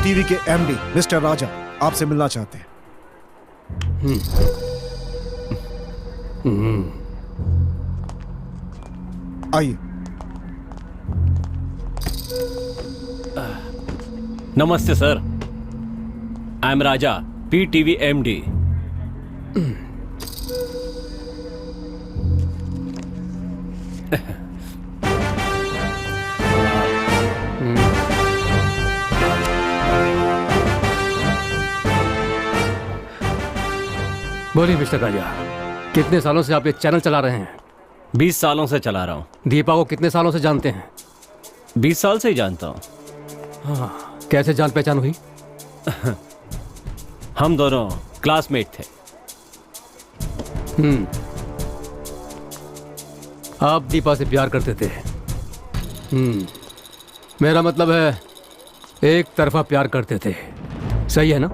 TV के MD mister राजा आपसे मिलना चाहते हैं। आइए। नमस्ते sir, I am Raja, PTV MD। बोलिए मिस्टर राजा, कितने सालों से आप ये चैनल चला रहे हैं? 20 सालों से चला रहा हूँ। दीपा को कितने सालों से जानते हैं? 20 साल से ही जानता हूँ। हाँ, कैसे जान पहचान हुई? हम दोनों क्लासमेट थे। आप दीपा से प्यार करते थे? मेरा मतलब है एक तरफा प्यार करते थे, सही है ना?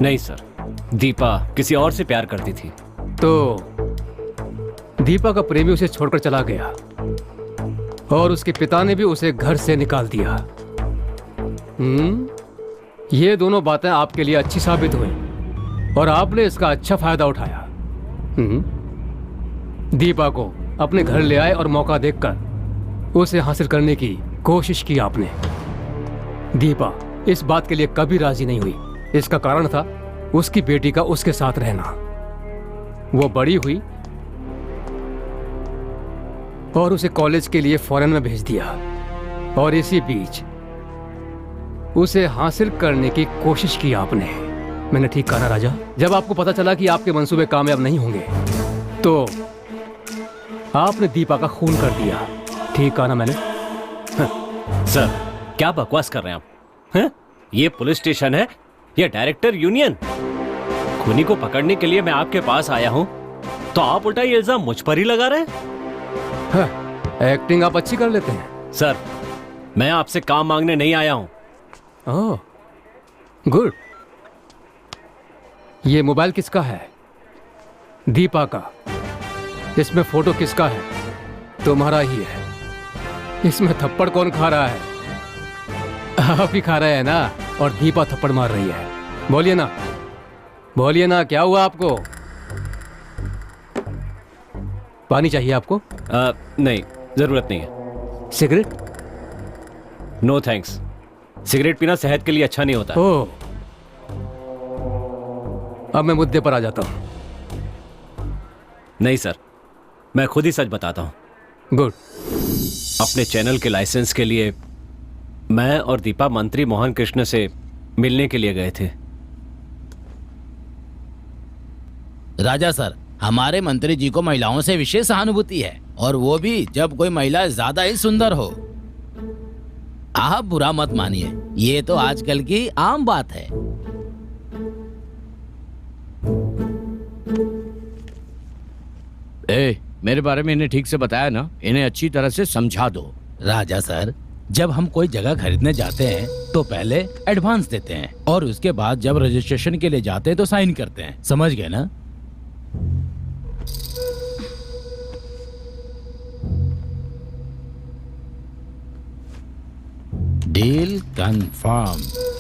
नहीं सर, दीपा किसी और से प्यार करती थी। तो दीपा का प्रेमी उसे छोड़कर चला गया और उसके पिता ने भी उसे घर से निकाल दिया। ये दोनों बातें आपके लिए अच्छी साबित हुई और आपने इसका अच्छा फायदा उठाया। दीपा को अपने घर ले आए और मौका देखकर उसे हासिल करने की कोशिश की आपने। दीपा इस बात के लिए कभी राजी नहीं हुई। इसका कारण था उसकी बेटी का उसके साथ रहना। वो बड़ी हुई और उसे कॉलेज के लिए फॉरेन में भेज दिया और इसी बीच उसे हासिल करने की कोशिश की आपने। मैंने ठीक कहा ना राजा? जब आपको पता चला कि आपके मंसूबे कामयाब नहीं होंगे तो आपने दीपा का खून कर दिया। ठीक कहा ना मैंने? सर, क्या बकवास कर रहे हैं आप? हैं? ये पुलिस स्टेशन है या डायरेक्टर यूनियन? खूनी को पकड़ने के लिए मैं आपके पास आया हूं तो आप उल्टा ये इल्जाम मुझ पर ही लगा रहे हैं। एक्टिंग आप अच्छी कर लेते हैं। सर, मैं आपसे काम मांगने नहीं आया हूं। ओह, गुड। ये मोबाइल किसका है? दीपा का। इसमें फोटो किसका है? तुम्हारा ही है। इसमें थप्पड़ कौन खा रहा है? आप ही खा रहे हैं ना? और दीपा थप्पड़ मार रही है। बोलिए ना, बोलिए ना, क्या हुआ आपको? पानी चाहिए आपको? नहीं, जरूरत नहीं है। सिगरेट? No thanks. सिगरेट पीना सेहत के लिए अच्छा नहीं होता। ओह, अब मैं मुद्दे पर आ जाता हूं। नहीं सर, मैं खुद ही सच बताता हूं। गुड। अपने चैनल के लाइसेंस के लिए मैं और दीपा मंत्री मोहन कृष्ण से मिलने के लिए गए थे। राजा सर, हमारे मंत्री जी को महिलाओं से विशेष सहानुभूति है, और वो भी जब कोई महिला ज्यादा ही सुंदर हो। आप बुरा मत मानिए, ये तो आजकल की आम बात है। मेरे बारे में इन्हें ठीक से बताया ना? इन्हें अच्छी तरह से समझा दो। राजा सर, जब हम कोई जगह खरीदने जाते हैं तो पहले एडवांस देते हैं और उसके बाद जब रजिस्ट्रेशन के लिए जाते हैं तो साइन करते हैं। समझ गए ना? Deal confirm.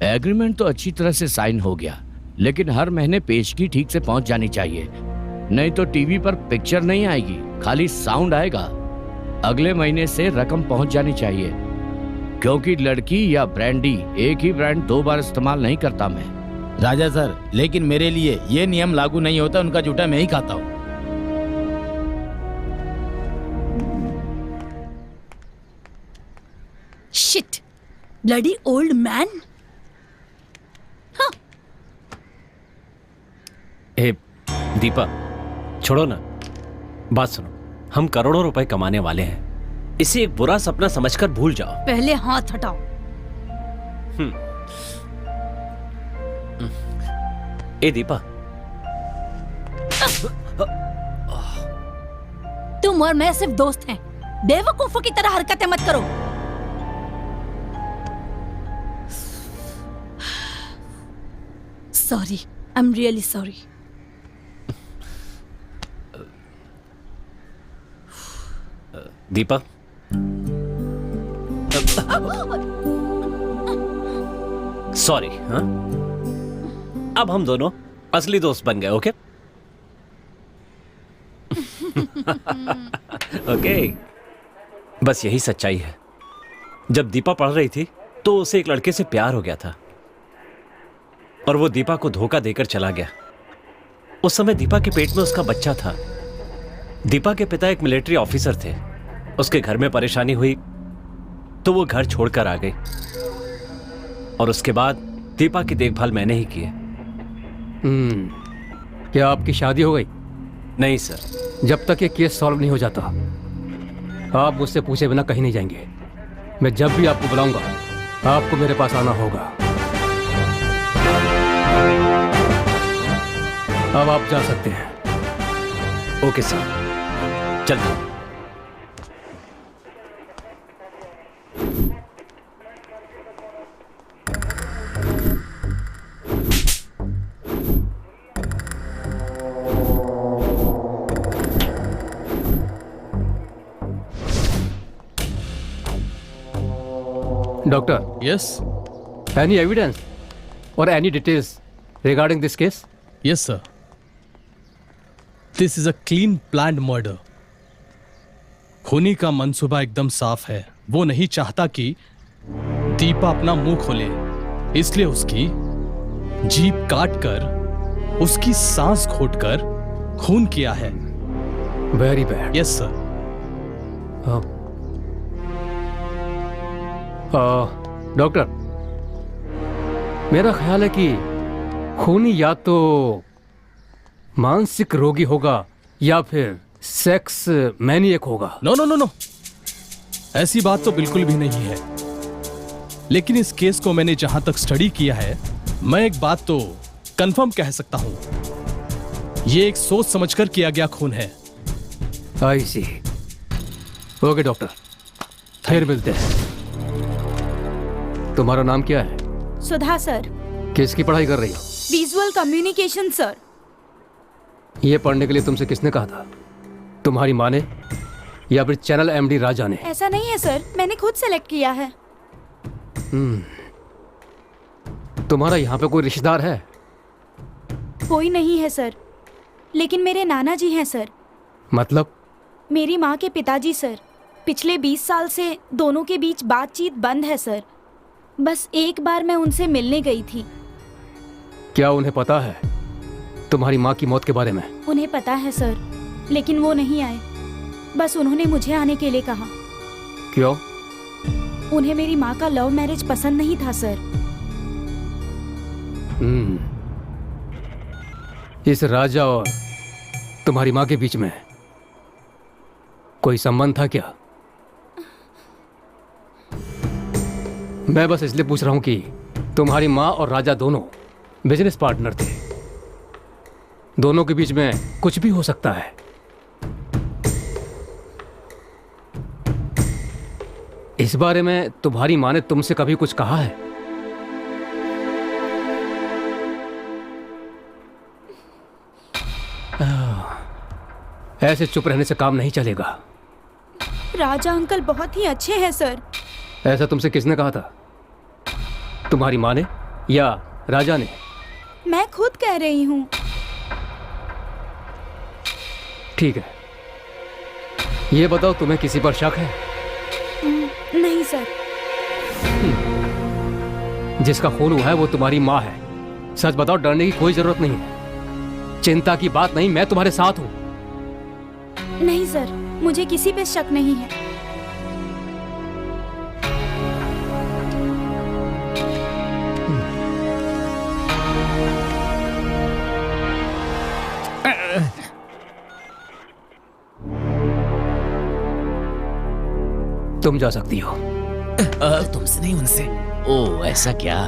एग्रीमेंट तो अच्छी तरह से साइन हो गया, लेकिन हर महीने पेशगी ठीक से पहुंच जानी चाहिए, नहीं तो टीवी पर पिक्चर नहीं आएगी, खाली साउंड आएगा। अगले महीने से रकम पहुंच जानी चाहिए, क्योंकि लड़की या ब्रांडी एक ही ब्रांड 2 बार इस्तेमाल नहीं करता मैं। राजा सर, लेकिन मेरे लिए ये नियम लागू नहीं होता। उनका जूठा मैं ही खाता हूँ। Shit, bloody old man. ए दीपा, छोड़ो ना, बात सुनो। हम करोड़ों रुपए कमाने वाले हैं, इसे एक बुरा सपना समझकर भूल जाओ। पहले हाथ हटाओ। ए दीपा, तुम और मैं सिर्फ दोस्त हैं, बेवकूफों की तरह हरकतें मत करो। Sorry, I am really sorry. Deepa, sorry. हाँ, अब हम दोनों असली दोस्त बन गए। ओके ओके, बस यही सच्चाई है। जब दीपा पढ़ रही थी तो उसे एक लड़के से प्यार हो गया था और वो दीपा को धोखा देकर चला गया। उस समय दीपा के पेट में उसका बच्चा था। दीपा के पिता एक मिलिट्री ऑफिसर थे। उसके घर में परेशानी हुई तो वो घर छोड़कर आ गई और उसके बाद दीपा की देखभाल मैंने ही की है। क्या आपकी शादी हो गई? नहीं सर। जब तक ये केस सॉल्व नहीं हो जाता आप मुझसे पूछे बिना कहीं नहीं जाएंगे। मैं जब भी आपको बुलाऊंगा आपको मेरे पास आना होगा। अब आप जा सकते हैं। ओके सर, चलते हैं। Doctor, Yes, any evidence or any details regarding this case? yes sir. This is a clean planned murder. खूनी का मंसूबा एकदम साफ है। वो नहीं चाहता कि दीपा अपना मुंह खोले, इसलिए उसकी जीभ काट कर उसकी सांस घोटकर खून किया है। Very bad. Yes sir. Doctor, मेरा ख्याल है कि खूनी या तो मानसिक रोगी होगा या फिर सेक्स मैनिएक होगा। नो नो नो नो, ऐसी बात तो बिल्कुल भी नहीं है। लेकिन इस केस को मैंने जहां तक स्टडी किया है, मैं एक बात तो कंफर्म कह सकता हूं, ये एक सोच समझकर किया गया खून है। आई सी। ओके डॉक्टर, फिर मिलते हैं। तुम्हारा नाम क्या है? सुधा सर। किसकी पढ़ाई कर रही हो? Visual communication sir. ये पढ़ने के लिए तुमसे किसने कहा था? तुम्हारी माँ ने या फिर चैनल एमडी राजा ने? ऐसा नहीं है सर, मैंने खुद सेलेक्ट किया है। तुम्हारा यहाँ पे कोई रिश्तेदार है? कोई नहीं है सर, लेकिन मेरे नाना जी हैं सर। मतलब? मेरी माँ के पिताजी सर। पिछले 20 साल से दोनों के बीच बातचीत बंद है सर। बस एक बार मैं उनसे मिलने गई थी। क्या उन्हें पता है तुम्हारी माँ की मौत के बारे में? उन्हें पता है सर, लेकिन वो नहीं आए। बस उन्होंने मुझे आने के लिए कहा। क्यों? उन्हें मेरी माँ का लव मैरिज पसंद नहीं था सर। इस राजा और तुम्हारी माँ के बीच में कोई संबंध था क्या? मैं बस इसलिए पूछ रहा हूं कि तुम्हारी माँ और राजा दोनों बिजनेस पार्टनर थे। दोनों के बीच में कुछ भी हो सकता है। इस बारे में तुम्हारी माँ ने तुमसे कभी कुछ कहा है? ऐसे चुप रहने से काम नहीं चलेगा। राजा अंकल बहुत ही अच्छे हैं सर। ऐसा तुमसे किसने कहा था? तुम्हारी माँ ने या राजा ने? मैं खुद कह रही हूँ। ठीक है, ये बताओ तुम्हें किसी पर शक है? नहीं सर। जिसका खून हुआ है वो तुम्हारी माँ है। सच बताओ, डरने की कोई जरूरत नहीं है। चिंता की बात नहीं, मैं तुम्हारे साथ हूं। नहीं सर, मुझे किसी पे शक नहीं है। तुम जा सकती हो। तुमसे नहीं, उनसे। ओ ऐसा क्या?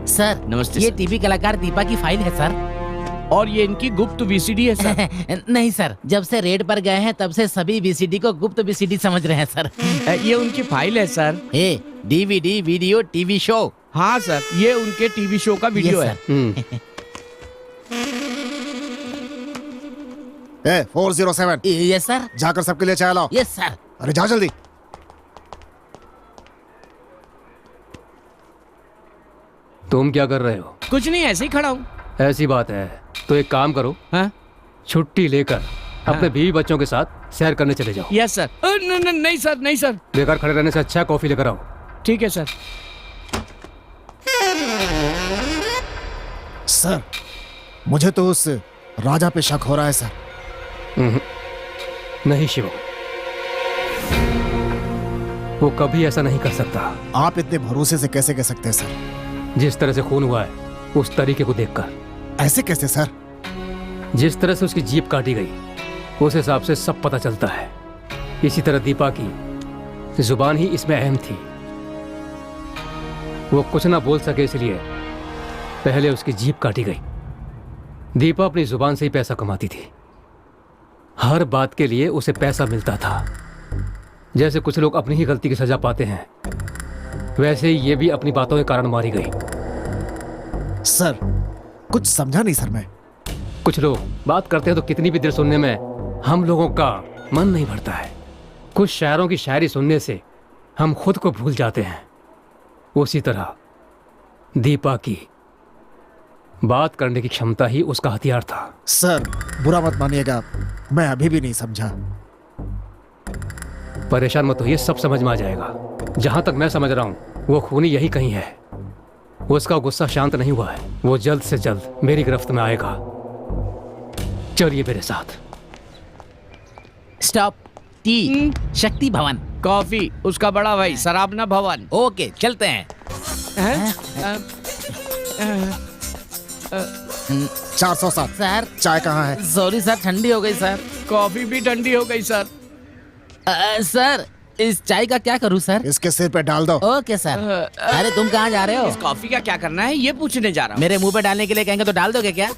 सर नमस्ते ये सर। टीवी कलाकार दीपा की फाइल है सर। और ये इनकी गुप्त वीसीडी है सर। नहीं सर, जब से रेड पर गए हैं तब से सभी वीसीडी को गुप्त वीसीडी समझ रहे हैं सर। ये उनकी फाइल है सर। ए, डीवीडी, वीडियो, टीवी शो। हाँ सर, ये उनके टीवी शो का वीडियो Yes, है। ए 407 यस सर। जाकर सबके लिए चाय लाओ। Yes sir. अरे जा जल्दी। तुम क्या कर रहे हो? कुछ नहीं, ऐसे ही खड़ा हूँ। ऐसी बात है तो एक काम करो, हाँ? छुट्टी लेकर अपने बीवी बच्चों के साथ सैर करने चले जाओ। Yes sir. नहीं सर, नहीं सर। बेकार खड़े रहने से अच्छा है कॉफी लेकर आओ। ठीक है सर। सर मुझे तो उस राजा पे शक हो रहा है सर। नहीं शिवम, वो कभी ऐसा नहीं कर सकता। आप इतने भरोसे से कैसे कह सकते हैं सर? जिस तरह से खून हुआ है उस तरीके को देखकर, ऐसे कैसे सर? जिस तरह से उसकी जीभ काटी गई उस हिसाब से सब पता चलता है। इसी तरह दीपा की जुबान ही इसमें अहम थी। वो कुछ ना बोल सके इसलिए पहले उसकी जीभ काटी गई। दीपा अपनी जुबान से ही पैसा कमाती थी। हर बात के लिए उसे पैसा मिलता था। जैसे कुछ लोग अपनी ही गलती की सजा पाते हैं, वैसे ही ये भी अपनी बातों के कारण मारी गई। सर कुछ समझा नहीं सर मैं। कुछ लोग बात करते हैं तो कितनी भी देर सुनने में हम लोगों का मन नहीं भरता है। कुछ शायरों की शायरी सुनने से हम खुद को भूल जाते हैं। उसी तरह दीपा की बात करने की क्षमता ही उसका हथियार था। सर बुरा मत मानिएगा, मैं अभी भी नहीं समझा। परेशान मत होइए, सब समझ में आ जाएगा। जहां तक मैं समझ रहा हूं वो खूनी यही कहीं है। उसका गुस्सा शांत नहीं हुआ है। वो जल्द से जल्द मेरी गिरफ्त में आएगा। चलिए मेरे साथ। स्टॉप। टी शक्ति भवन। कॉफी उसका बड़ा भाई, सराबना भवन। ओके चलते हैं। हैं? 407 सर चाय कहाँ है? सॉरी सर, ठंडी हो गई सर। कॉफी भी ठंडी हो गई सर। सर इस चाय का क्या करूं सर? इसके सिर पे डाल दो। Okay sir. अरे तुम कहाँ जा रहे हो? इस कॉफी का क्या करना है ये पूछने जा रहा हूँ। मेरे मुंह पे डालने के लिए कहेंगे तो डाल दोगे क्या?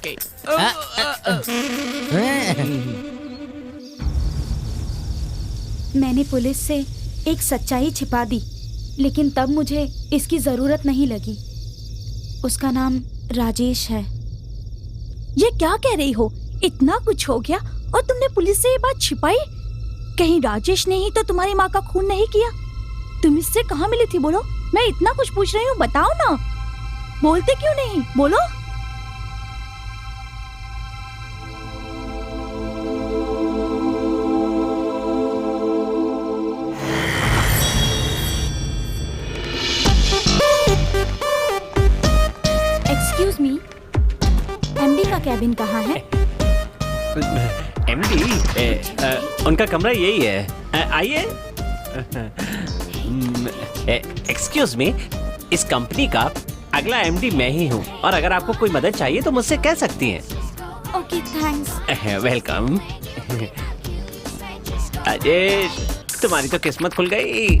मैंने पुलिस से एक सच्चाई छिपा दी, लेकिन तब मुझे इसकी जरूरत नहीं लगी। उसका नाम राजेश है। ये क्या कह रही हो? इतना कुछ हो गया और तुमने पुलिस से ये बात छिपाई? कहीं राजेश ने ही तो तुम्हारी माँ का खून नहीं किया? तुम इससे कहाँ मिली थी? बोलो, मैं इतना कुछ पूछ रही हूँ, बताओ ना। बोलते क्यों नहीं? बोलो। एक्सक्यूज मी, एमडी का कैबिन कहाँ है? एमडी उनका कमरा यही है। आइए। एक्सक्यूज मी, इस कंपनी का अगला एमडी मैं ही हूँ, और अगर आपको कोई मदद चाहिए तो मुझसे कह सकती हैं। Okay thanks. वेलकम। राजेश, तुम्हारी तो किस्मत खुल गई।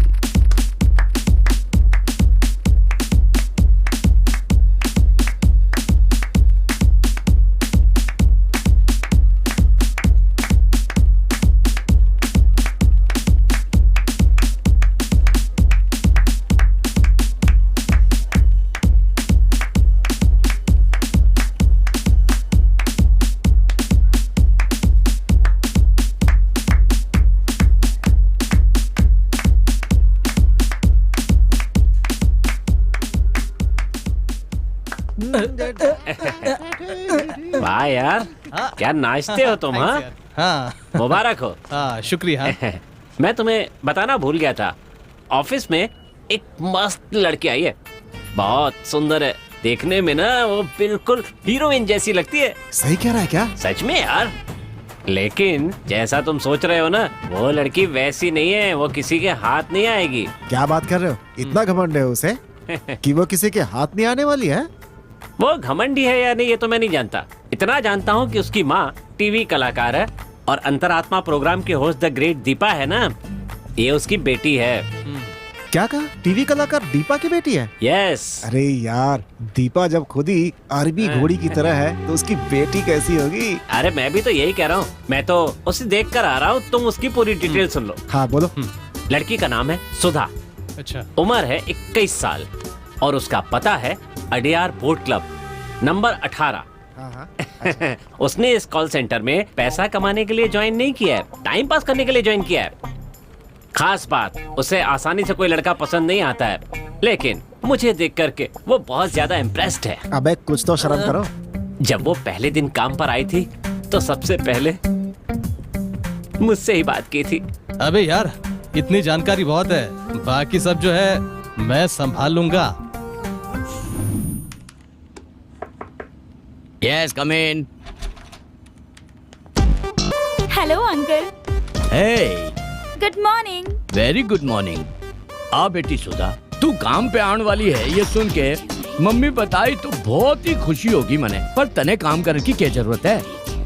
वाह यार, क्या नाचते हो तुम। हाँ हाँ मुबारक हो। हाँ शुक्रिया। मैं तुम्हें बताना भूल गया था, ऑफिस में एक मस्त लड़की आई है, बहुत सुंदर है। देखने में ना वो बिल्कुल हीरोइन जैसी लगती है। सही कह रहा है क्या? सच में यार, लेकिन जैसा तुम सोच रहे हो ना, वो लड़की वैसी नहीं है। वो किसी के हाथ नहीं आएगी। क्या बात कर रहे हो? इतना घमंड है उसे कि वो किसी के हाथ नहीं आने वाली है? वो घमंडी है या नहीं ये तो मैं नहीं जानता। इतना जानता हूँ कि उसकी माँ टीवी कलाकार है और अंतरात्मा प्रोग्राम की होस्ट द ग्रेट दीपा है ना, ये उसकी बेटी है। क्या कहा? टीवी कलाकार दीपा की बेटी है? यस। अरे यार, दीपा जब खुद ही अरबी घोड़ी की तरह है तो उसकी बेटी कैसी होगी? अरे मैं भी तो यही कह रहा हूँ, मैं तो उसे देख कर आ रहा हूँ, तुम उसकी पूरी डिटेल सुन लो। हाँ बोलो। लड़की का नाम है सुधा, अच्छा। उम्र है 21 साल और उसका पता है अडियार बोट क्लब नंबर 18। हाँ हाँ। उसने इस कॉल सेंटर में पैसा कमाने के लिए ज्वाइन नहीं किया है, टाइम पास करने के लिए ज्वाइन किया है। खास बात, उसे आसानी से कोई लड़का पसंद नहीं आता है, लेकिन मुझे देख करके वो बहुत ज्यादा इम्प्रेस्ड है। अबे कुछ तो शर्म करो। जब वो पहले दिन काम पर आई थी तो सबसे पहले मुझसे ही बात की थी। अबे यार, इतनी जानकारी बहुत है, बाकी सब जो है मैं संभाल लूंगा। Yes, come in. Hello uncle. Hey, good morning. Very good morning. आ बेटी सुधा, तू काम पे आने वाली है ये सुन के मम्मी बताई तो बहुत ही खुशी होगी मने, पर तने काम करने की क्या जरूरत है?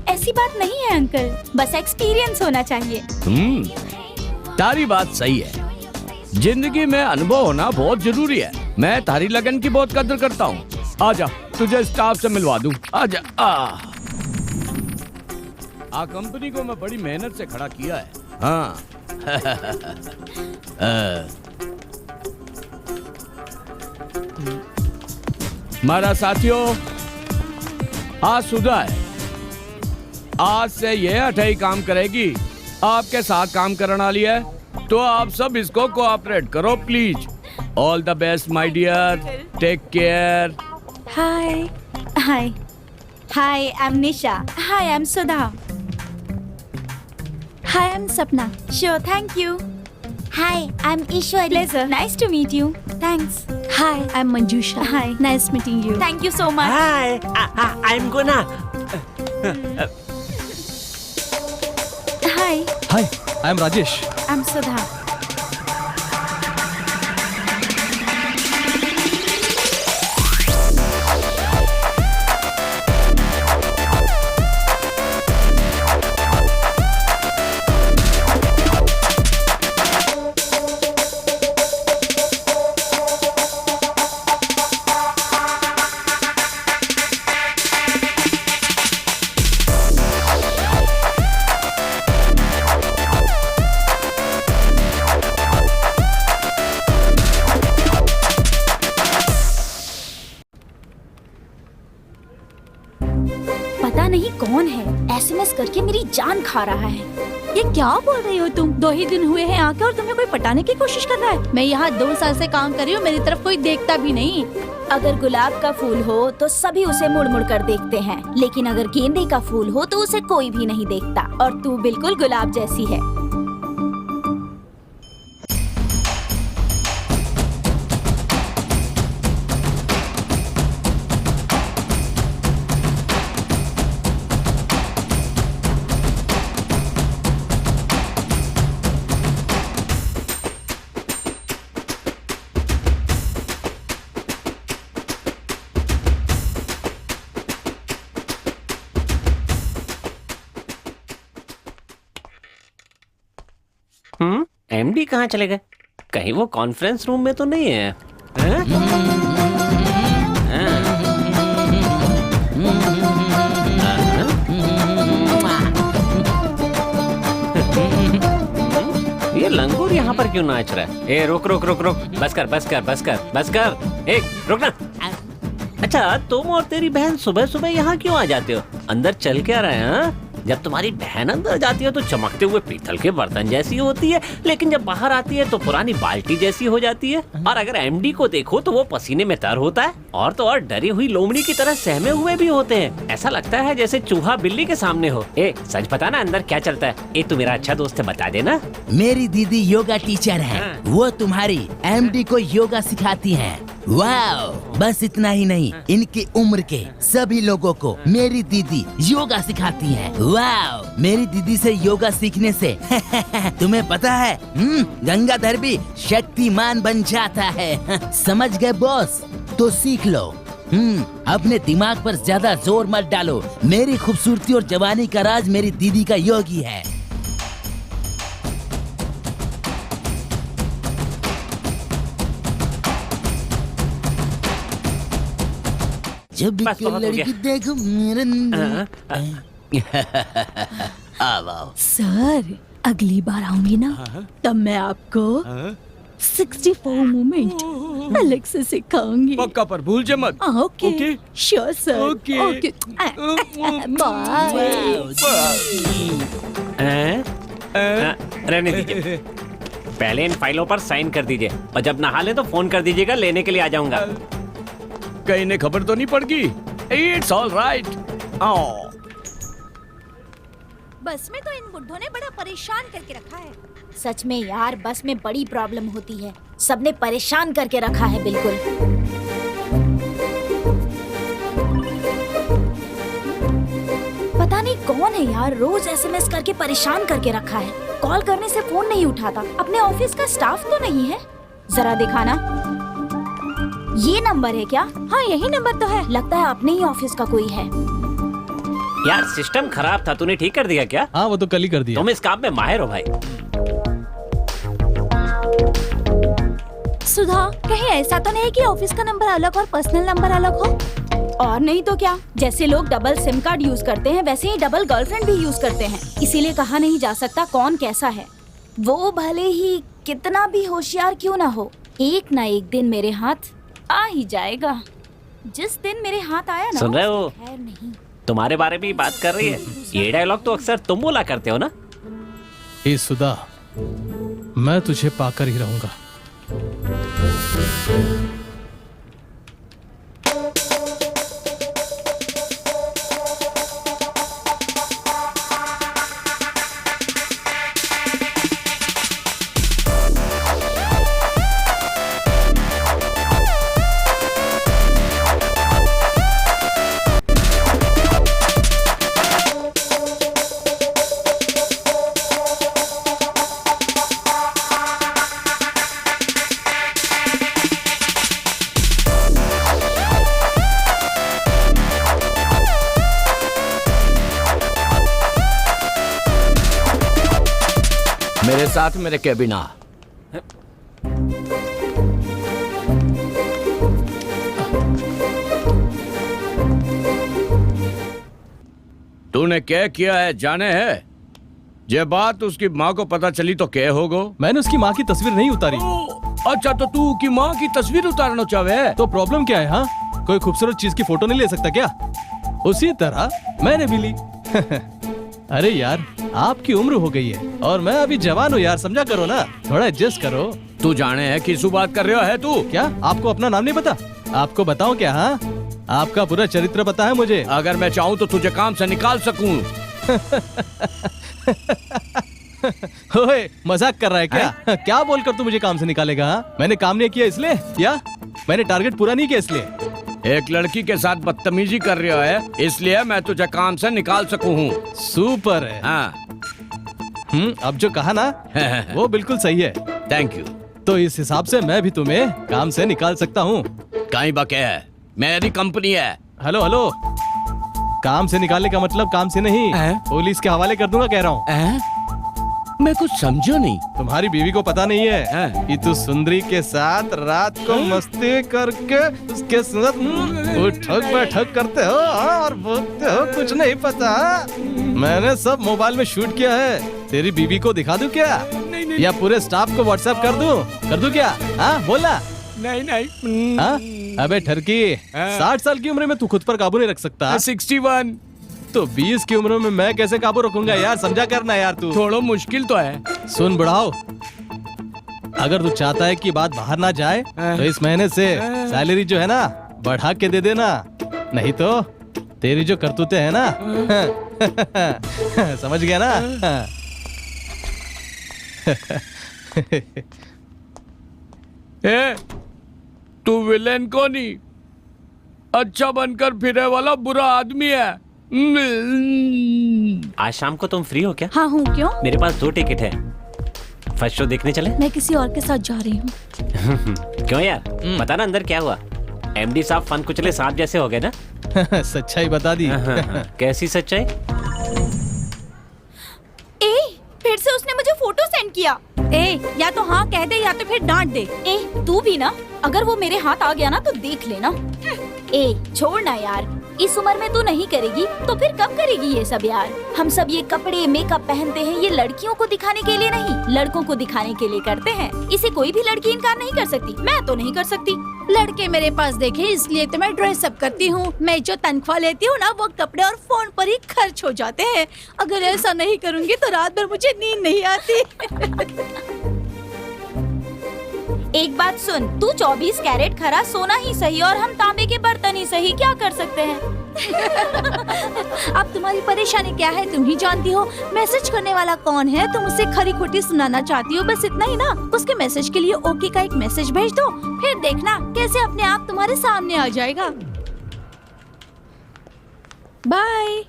ऐसी बात नहीं है अंकल, बस एक्सपीरियंस होना चाहिए। तारी बात सही है, जिंदगी में अनुभव होना बहुत जरूरी है। मैं तारी लगन की बहुत कदर करता हूँ। आजा, तुझे स्टाफ से मिलवा दूं। आजा। कंपनी को मैं बड़ी मेहनत से खड़ा किया है। हाँ। मारा साथियों, आज सुधा है, आज से ये 8 काम करेगी, आपके साथ काम करने वाली है, तो आप सब इसको कोऑपरेट करो please. All the best my dear, take care. Hi hi hi, I am Nisha. Hi, I am Sudha. Hi, I am Sapna. Sure, thank you. Hi, I am Ishwari. Pleasure, nice to meet you. Thanks. Hi, I am Manjusha. Hi, nice meeting you. Thank you so much. Hi, I am Guna. Hi, hi, I am Rajesh. I am Sudha. पता नहीं कौन है, SMS करके मेरी जान खा रहा है। ये क्या बोल रही हो तुम? 2 ही दिन हुए हैं आके और तुम्हें कोई पटाने की कोशिश कर रहा है? मैं यहाँ 2 साल से काम कर रही हूँ, मेरी तरफ कोई देखता भी नहीं। अगर गुलाब का फूल हो तो सभी उसे मुड़ मुड़ कर देखते हैं, लेकिन अगर गेंदे का फूल हो तो उसे कोई भी नहीं देखता। और तू बिल्कुल गुलाब जैसी है। एमडी कहाँ चले गए? कहीं वो कॉन्फ्रेंस रूम में तो नहीं है? ये लंगूर यहाँ पर क्यों नाच रहा है? ए रुक रुक रुक रुक, बस कर बस कर बस कर बस कर। एक रुकना। अच्छा, तुम और तेरी बहन सुबह सुबह यहाँ क्यों आ जाते हो? अंदर चल के आ रहे हैं? जब तुम्हारी बहन अंदर जाती है तो चमकते हुए पीतल के बर्तन जैसी होती है, लेकिन जब बाहर आती है तो पुरानी बाल्टी जैसी हो जाती है। और अगर एमडी को देखो तो वो पसीने में तर होता है, और तो और डरी हुई लोमड़ी की तरह सहमे हुए भी होते हैं। ऐसा लगता है जैसे चूहा बिल्ली के सामने हो। ए सच बता ना, अंदर क्या चलता है? ए तू मेरा अच्छा दोस्त है, बता देना। मेरी दीदी योगा टीचर है, वो तुम्हारी एमडी को योगा सिखाती हैं। वाओ, बस इतना ही नहीं, इनकी उम्र के सभी लोगों को मेरी दीदी योगा सिखाती हैं। वाओ, मेरी दीदी से योगा सीखने से तुम्हें पता है, गंगाधर भी शक्तिमान बन जाता है। समझ गए बॉस? तो सीख लो। अपने दिमाग पर ज्यादा जोर मत डालो। मेरी खूबसूरती और जवानी का राज मेरी दीदी का योगी है। जब भी बस कोई बहुत हो गया। लड़की देखो मेरे आओ। सर अगली बार आऊंगी ना तब मैं आपको 64 मोमेंट अलग से सिखाऊंगी। पक्का पर भूल जे मत। Okay okay. Sure sir. Okay. Okay bye. रहने दीजिए, पहले इन फाइलों पर साइन कर दीजिए और जब नहा ले तो फोन कर दीजिएगा, लेने के लिए आ जाऊंगा। कहीं ने खबर तो नहीं पड़ गई? It's all right. बस में तो इन बुड्ढों ने बड़ा परेशान करके रखा है। सच में यार, बस में बड़ी प्रॉब्लम होती है। सबने परेशान करके रखा है बिल्कुल। पता नहीं कौन है यार, रोज एसएमएस करके परेशान करके रखा है। कॉल करने से फोन नहीं उठाता। अपने ऑफिस का स्टाफ तो नहीं है? जरा दिखाना। ये नंबर है क्या? हाँ यही नंबर तो है। लगता है अपने ही ऑफिस का कोई है। यार सिस्टम खराब था, तूने ठीक कर दिया क्या? हाँ वो तो कल ही कर दिया। तुम इस काम में माहिर हो भाई। सुधा, कहीं ऐसा तो नहीं कि ऑफिस का नंबर अलग और पर्सनल नंबर अलग हो? और नहीं तो क्या, जैसे लोग डबल सिम कार्ड यूज करते हैं वैसे ही डबल गर्लफ्रेंड भी यूज करते हैं। इसीलिए कहा नहीं जा सकता कौन कैसा है। वो भले ही कितना भी होशियार क्यों ना हो, एक ना एक दिन मेरे हाथ आ ही जाएगा। जिस दिन मेरे हाथ आया ना, सुन रहे हो? खैर नहीं। तुम्हारे बारे में ही बात कर रही है। ये डायलॉग तो अक्सर तुम बोला करते हो ना? ए सुधा, मैं तुझे पाकर ही रहूंगा। मेरे साथ मेरे कैबिन आ। तूने क्या किया है जाने है? ये बात उसकी माँ को पता चली तो क्या होगो? मैंने उसकी माँ की तस्वीर नहीं उतारी। अच्छा तो तू की माँ की तस्वीर उतारना चाहे? तो प्रॉब्लम क्या है? हाँ, कोई खूबसूरत चीज की फोटो नहीं ले सकता क्या? उसी तरह मैंने भी ली। अरे यार, आपकी उम्र हो गई है और मैं अभी जवान हूँ यार, समझा करो ना, थोड़ा एडजस्ट करो। तू जाने है किसू बात कर रहा है तू? क्या आपको अपना नाम नहीं पता? आपको बताऊं क्या? हाँ, आपका पूरा चरित्र पता है मुझे। अगर मैं चाहूँ तो तुझे काम से निकाल सकूं। ओए, मजाक कर रहा है क्या? क्या बोलकर तू मुझे काम से निकालेगा? हाँ? मैंने काम नहीं किया इसलिए, या मैंने टारगेट पूरा नहीं किया इसलिए? एक लड़की के साथ बदतमीजी कर रहा है इसलिए मैं तुझे काम से निकाल सकूं हूँ। सुपर है। हाँ। अब जो कहा ना वो बिल्कुल सही है। Thank you. तो इस हिसाब से मैं भी तुम्हें काम से निकाल सकता हूँ। कहीं बके है, मेरी कंपनी है। हेलो हेलो, काम से निकालने का मतलब काम से नहीं, पुलिस के हवाले कर दूंगा कह रहा हूँ। मैं कुछ समझो नहीं। तुम्हारी बीवी को पता नहीं है कि तू सुंदरी के साथ रात को मस्ती करके उसके साथ उठक बैठक करते हो और बोलते हो कुछ नहीं पता। मैंने सब मोबाइल में शूट किया है। तेरी बीवी को दिखा दूं क्या? या पूरे स्टाफ को व्हाट्सएप कर दूं क्या? हाँ बोला। नहीं नहीं। हाँ? अबे ठरकी, 60 साल की उम्र में तू खुद पर काबू नहीं रख सकता? 61। तो 20 की उम्र में मैं कैसे काबू रखूंगा यार, समझा करना यार तू। थोड़ा मुश्किल तो है। सुन बुढ़ाओ, अगर तू चाहता है कि बात बाहर ना जाए तो इस महीने से सैलरी जो है ना बढ़ा के दे देना, नहीं तो तेरी जो करतूते है ना समझ गया ना? तू विलेन को नहीं, अच्छा बनकर फिरे वाला बुरा आदमी है। आज शाम को तुम फ्री हो क्या? हाँ हूँ, क्यों? मेरे पास 2 टिकट है, फर्स्ट शो देखने चले? मैं किसी और के साथ जा रही हूँ। क्यों यार, बता ना अंदर क्या हुआ? एमडी साहब फन कुचले सांप जैसे हो गए ना। सच्चाई बता दी। कैसी सच्चाई? ए, फिर से उसने मुझे फोटो सेंड किया। ए, या तो हाँ कह दे या तो फिर डांट दे। ए, तू भी ना, अगर वो मेरे हाथ आ गया ना तो देख लेना। ए, छोड़ ना यार, इस उम्र में तू नहीं करेगी तो फिर कब करेगी ये सब यार। हम सब ये कपड़े मेकअप पहनते हैं, ये लड़कियों को दिखाने के लिए नहीं, लड़कों को दिखाने के लिए करते हैं। इसे कोई भी लड़की इनकार नहीं कर सकती, मैं तो नहीं कर सकती। लड़के मेरे पास देखे इसलिए तो मैं ड्रेस अप करती हूँ। मैं जो तनख्वाह लेती हूँ ना वो कपड़े और फोन पर ही खर्च हो जाते हैं। अगर ऐसा नहीं करूँगी तो रात भर मुझे नींद नहीं आती। एक बात सुन, तू 24 कैरेट खरा सोना ही सही और हम तांबे के बर्तन ही सही, क्या कर सकते हैं। अब तुम्हारी परेशानी क्या है तुम ही जानती हो। मैसेज करने वाला कौन है तुम उसे खरी खोटी सुनाना चाहती हो, बस इतना ही ना। उसके मैसेज के लिए ओके का एक मैसेज भेज दो, फिर देखना कैसे अपने आप तुम्हारे सामने आ जाएगा। बाय।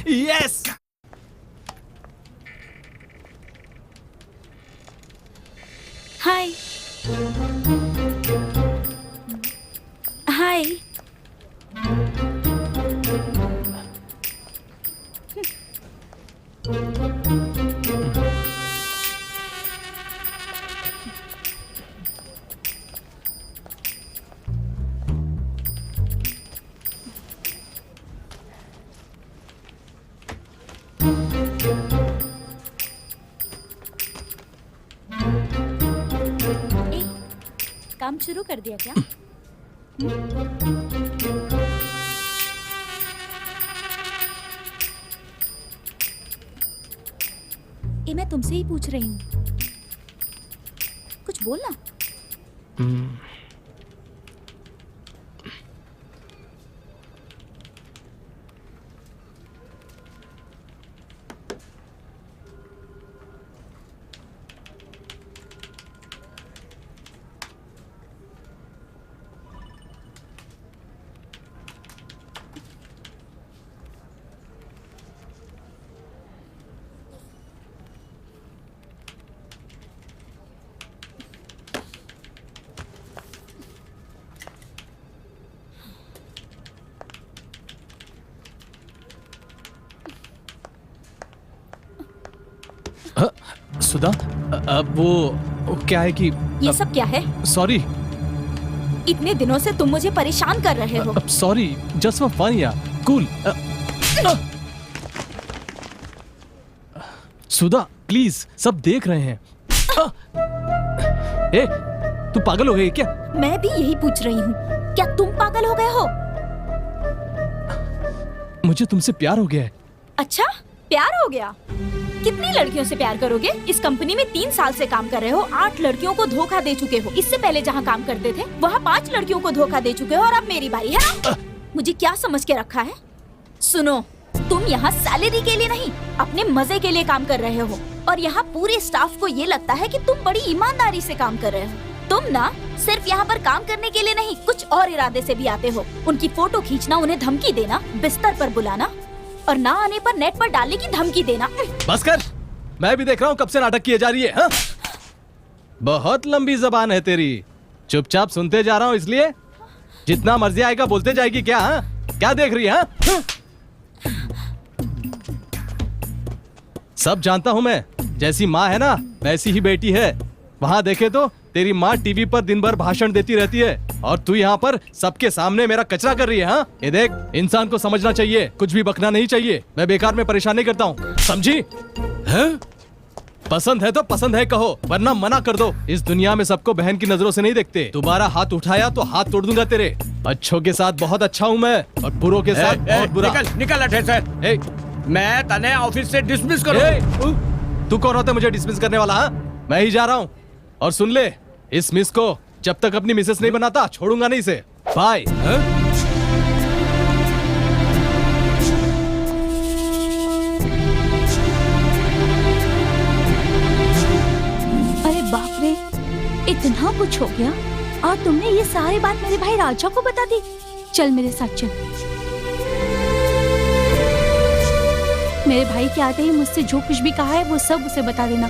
यस। हाय हाय। काम शुरू कर दिया क्या? ये मैं तुमसे ही पूछ रही हूँ, कुछ बोलना। सुधा, अब वो क्या है कि ये सब क्या है? सॉरी। इतने दिनों से तुम मुझे परेशान कर रहे हो। सॉरी, जस्ट फॉर फन यार, कूल। सुधा प्लीज, सब देख रहे हैं। ए, तू पागल हो गई क्या? मैं भी यही पूछ रही हूँ, क्या तुम पागल हो गए हो? मुझे तुमसे प्यार हो गया है। अच्छा, प्यार हो गया? कितनी लड़कियों से प्यार करोगे? इस कंपनी में 3 साल से काम कर रहे हो, 8 लड़कियों को धोखा दे चुके हो। इससे पहले जहाँ काम करते थे वहाँ 5 लड़कियों को धोखा दे चुके हो और अब मेरी बारी है ना? मुझे क्या समझ के रखा है? सुनो, तुम यहाँ सैलरी के लिए नहीं, अपने मजे के लिए काम कर रहे हो और यहाँ पूरे स्टाफ को ये लगता है कि तुम बड़ी ईमानदारी से काम कर रहे हो। तुम ना सिर्फ यहाँ पर काम करने के लिए नहीं, कुछ और इरादे से भी आते हो। उनकी फोटो खींचना, उन्हें धमकी देना, बिस्तर पर बुलाना और ना आने पर नेट पर डालने की धमकी देना। बस कर, मैं भी देख रहा हूँ कब से नाटक किए जा रही है। हाँ? बहुत लंबी जबान है तेरी, चुपचाप सुनते जा रहा हूँ, इसलिए जितना मर्जी आएगा बोलते जाएगी क्या? हाँ? क्या देख रही है? हाँ? सब जानता हूँ मैं, जैसी माँ है ना वैसी ही बेटी है। वहाँ देखे तो तेरी माँ टीवी पर दिन भर भाषण देती रहती है और तू यहाँ पर सबके सामने मेरा कचरा कर रही है। हाँ? ये देख, इंसान को समझना चाहिए, कुछ भी बकना नहीं चाहिए। मैं बेकार में परेशान नहीं करता हूँ, समझी? हैं? पसंद है तो पसंद है कहो, वरना मना कर दो। इस दुनिया में सबको बहन की नजरों से नहीं देखते। दोबारा हाथ उठाया तो हाथ तोड़ दूंगा तेरे। अच्छों के साथ बहुत अच्छा हूँ मैं और बुरों के साथ बहुत बुरा। निकल अठे से। मैं तने ऑफिस से डिसमिस करूं। तू कौन होता है मुझे डिसमिस करने वाला? हाँ? मैं ही जा रहा हूँ और सुन ले, इस मिस को जब तक अपनी मिसेस नहीं बनाता छोड़ूंगा नहीं इसे। बाय। अरे बाप रे, इतना कुछ हो गया और तुमने ये सारी बात मेरे भाई राजा को बता दी। चल मेरे साथ चल। मेरे भाई के आते ही मुझसे जो कुछ भी कहा है वो सब उसे बता देना।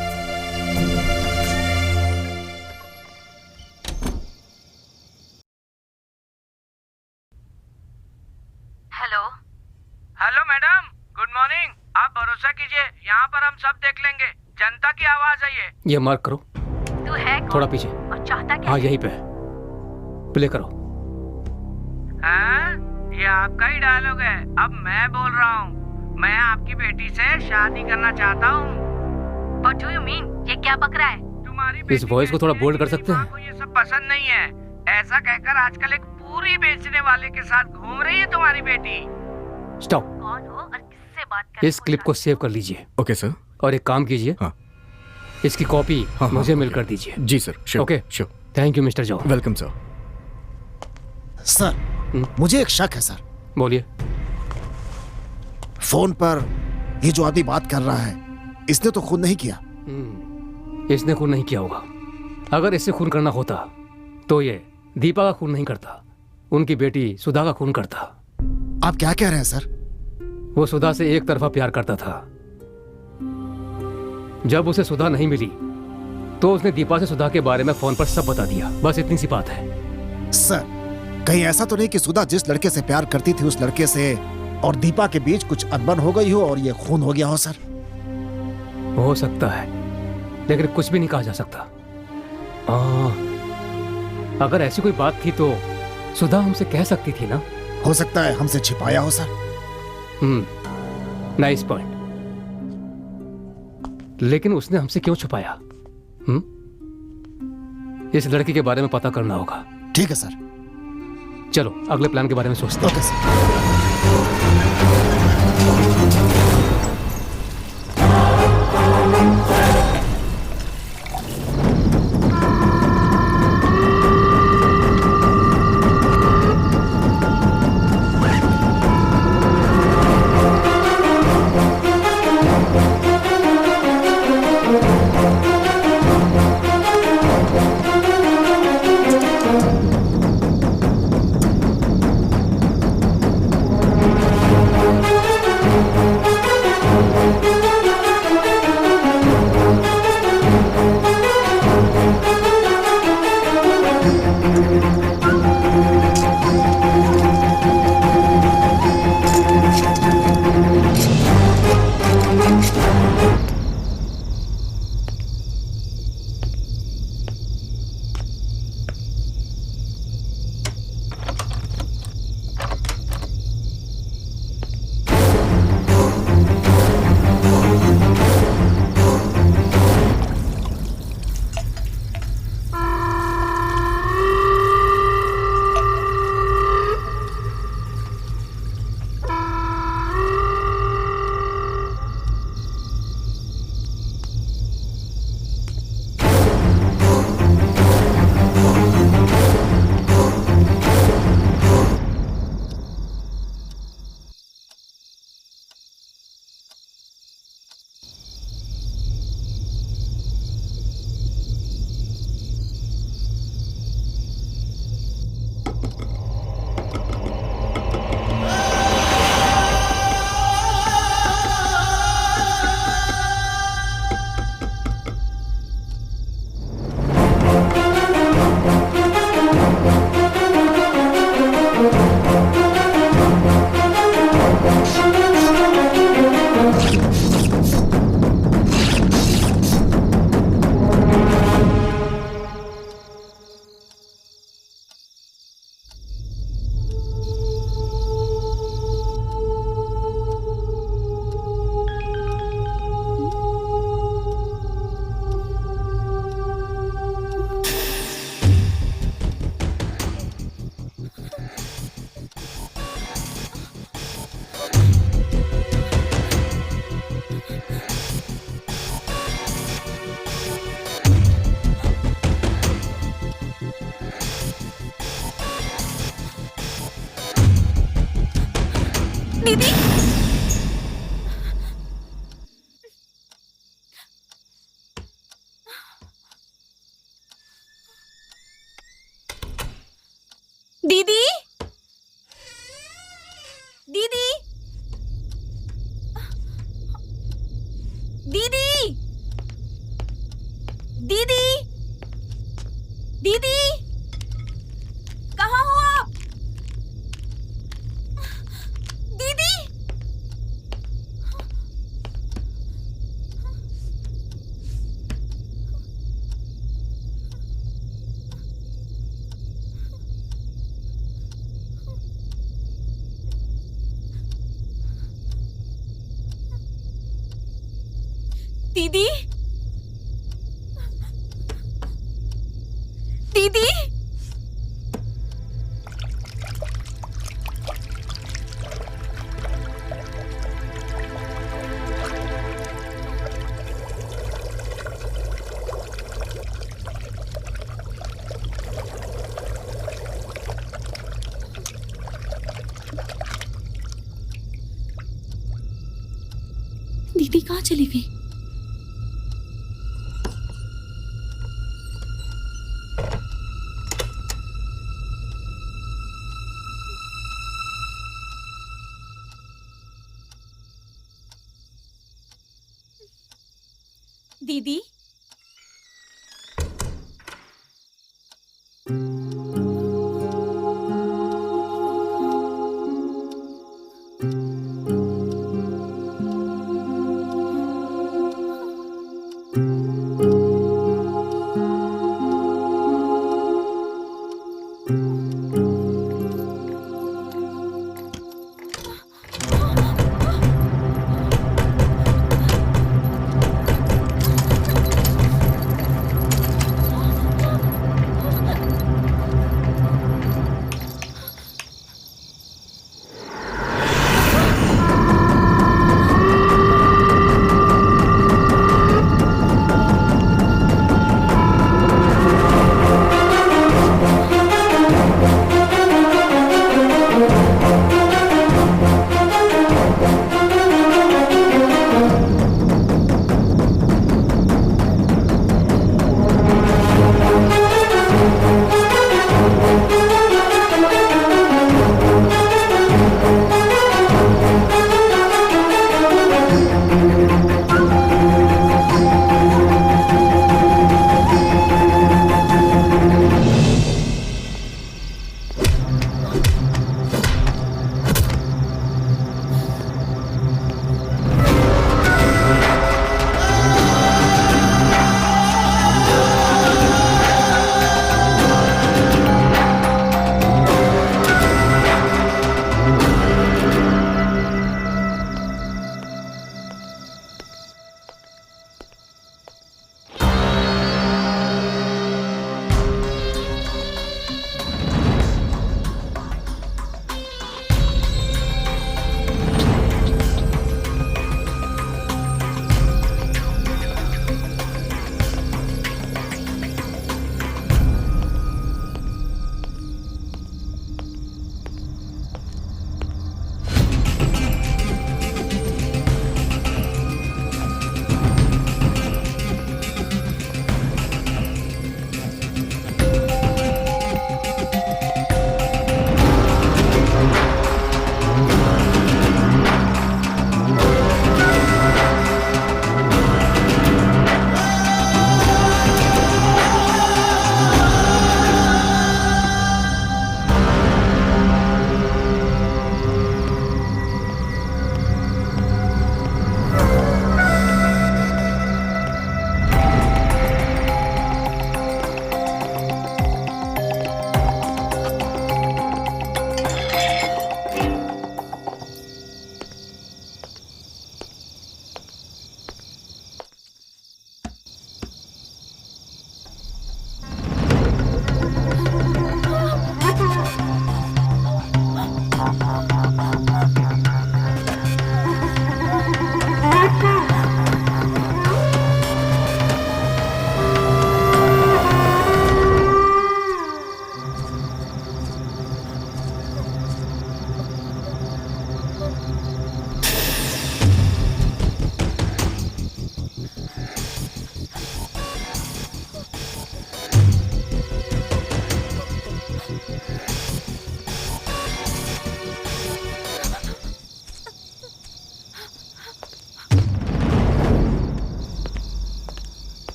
Hello madam, good morning. आप भरोसा कीजिए, यहाँ पर हम सब देख लेंगे। जनता की आवाज है ये। ये मार्क करो। तू है कौन? थोड़ा पीछे। और चाहता क्या? हाँ यहीं पे प्ले करो। हाँ? ये आपका ही डायलॉग है। अब मैं बोल रहा हूँ, मैं आपकी बेटी से शादी करना चाहता हूँ। What do you mean? ये क्या बक रहा है? तुम्हारी इस बेटी वॉइस को थोड़ा कहती है बोल्ड कर कि सकते हैं? माँ को ये सब पसंद नहीं है। ऐसा कहकर आजकल एक पूरी बेचने वाले के साथ घूम रही है तुम्हारी बेटी। स्टॉप। कौन हो और किससे बात कर रहे इस क्लिप को सेव कर लीजिए ओके सर। और एक काम कीजिए, हाँ। इसकी कॉपी हाँ, मुझे हाँ, मेल कर दीजिए। जी sir, sure. Okay sure. Thank you mister Joe. Welcome sir. Sir, मुझे एक शक है सर। बोलिए। फोन पर ये जो आदमी बात कर रहा है, इसने तो खून नहीं किया। इसने खून नहीं किया होगा। अगर इससे खून करना होता तो ये दीपा का खून नहीं करता, उनकी बेटी सुधा का खून करता। आप क्या कह रहे हैं सर? वो सुधा से एक तरफा प्यार करता था। जब उसे सुधा नहीं मिली तो उसने दीपा से सुधा के बारे में फोन पर सब बता दिया। बस इतनी सी बात है। सर, कहीं ऐसा तो नहीं कि सुधा जिस लड़के से प्यार करती थी उस लड़के से और दीपा के बीच कुछ अनबन हो गई हो और ये खून हो गया हो सर? हो सकता है, लेकिन कुछ भी नहीं कहा जा सकता। अगर ऐसी कोई बात थी तो सुधा हमसे कह सकती थी ना। हो सकता है हमसे छिपाया हो सर। Nice point. लेकिन उसने हमसे क्यों छुपाया? इस लड़की के बारे में पता करना होगा। ठीक है सर। चलो अगले प्लान के बारे में सोचते हैं। Okay sir. दीदी दीदी दीदी दीदी दीदी दीदी कहाँ हो आप? दीदी दीदी दीदी दीदी कहाँ चली गई? दीदी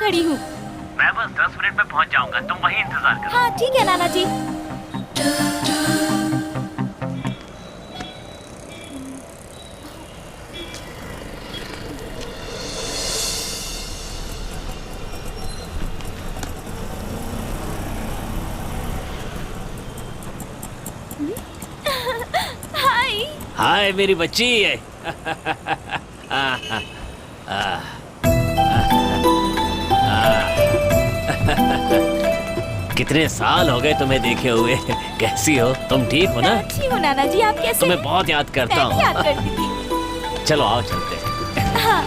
खड़ी हूँ। मैं बस 10 मिनट में पहुंच जाऊंगा, तुम वहीं इंतजार करो। हाँ ठीक है नाना जी। हाय। हाय मेरी बच्ची। कितने साल हो गए तुम्हें देखे हुए। कैसी हो तुम? ठीक हो ना? अच्छी हूँ नाना जी, आप कैसे? तुम्हें बहुत याद करता मैं भी हूँ। याद करती थी। चलो आओ चलते हैं। हाँ।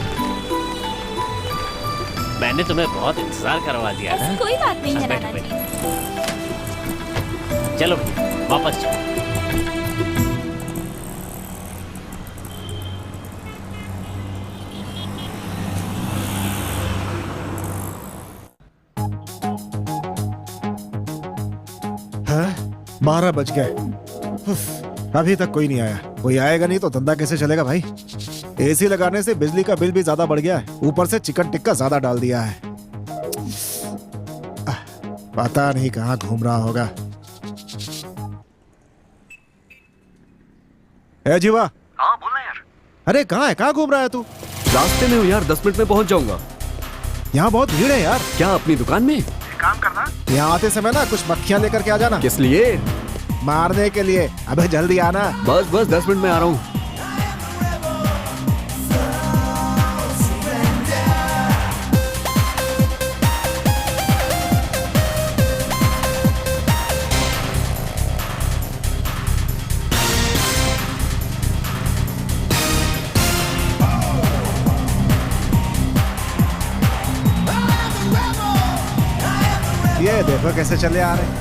मैंने तुम्हें बहुत इंतजार करवा दिया ना। ऐसी कोई बात नहीं है बैठो, नाना जी। चलो भैया वापस चलो। हाँ, 12 बज गए। उफ, अभी तक कोई नहीं आया। कोई आएगा नहीं तो धंधा कैसे चलेगा भाई? एसी लगाने से बिजली का बिल भी ज्यादा बढ़ गया है, ऊपर से चिकन टिक्का ज्यादा डाल दिया है। पता नहीं कहाँ घूम रहा होगा। ए जीवा। हाँ बोलना यार। अरे कहाँ है? कहाँ घूम रहा है तू? रास्ते में हूँ यार, 10 मिनट में पहुँच जाऊंगा। यहाँ बहुत भीड़ है यार। क्या अपनी दुकान में? काम करना। यहाँ आते समय ना कुछ मक्खियाँ लेकर के आ जाना। किस लिए? मारने के लिए। अबे जल्दी आना। बस 10 मिनट में आ रहा हूँ। ये देखो कैसे चले आ रहे हैं।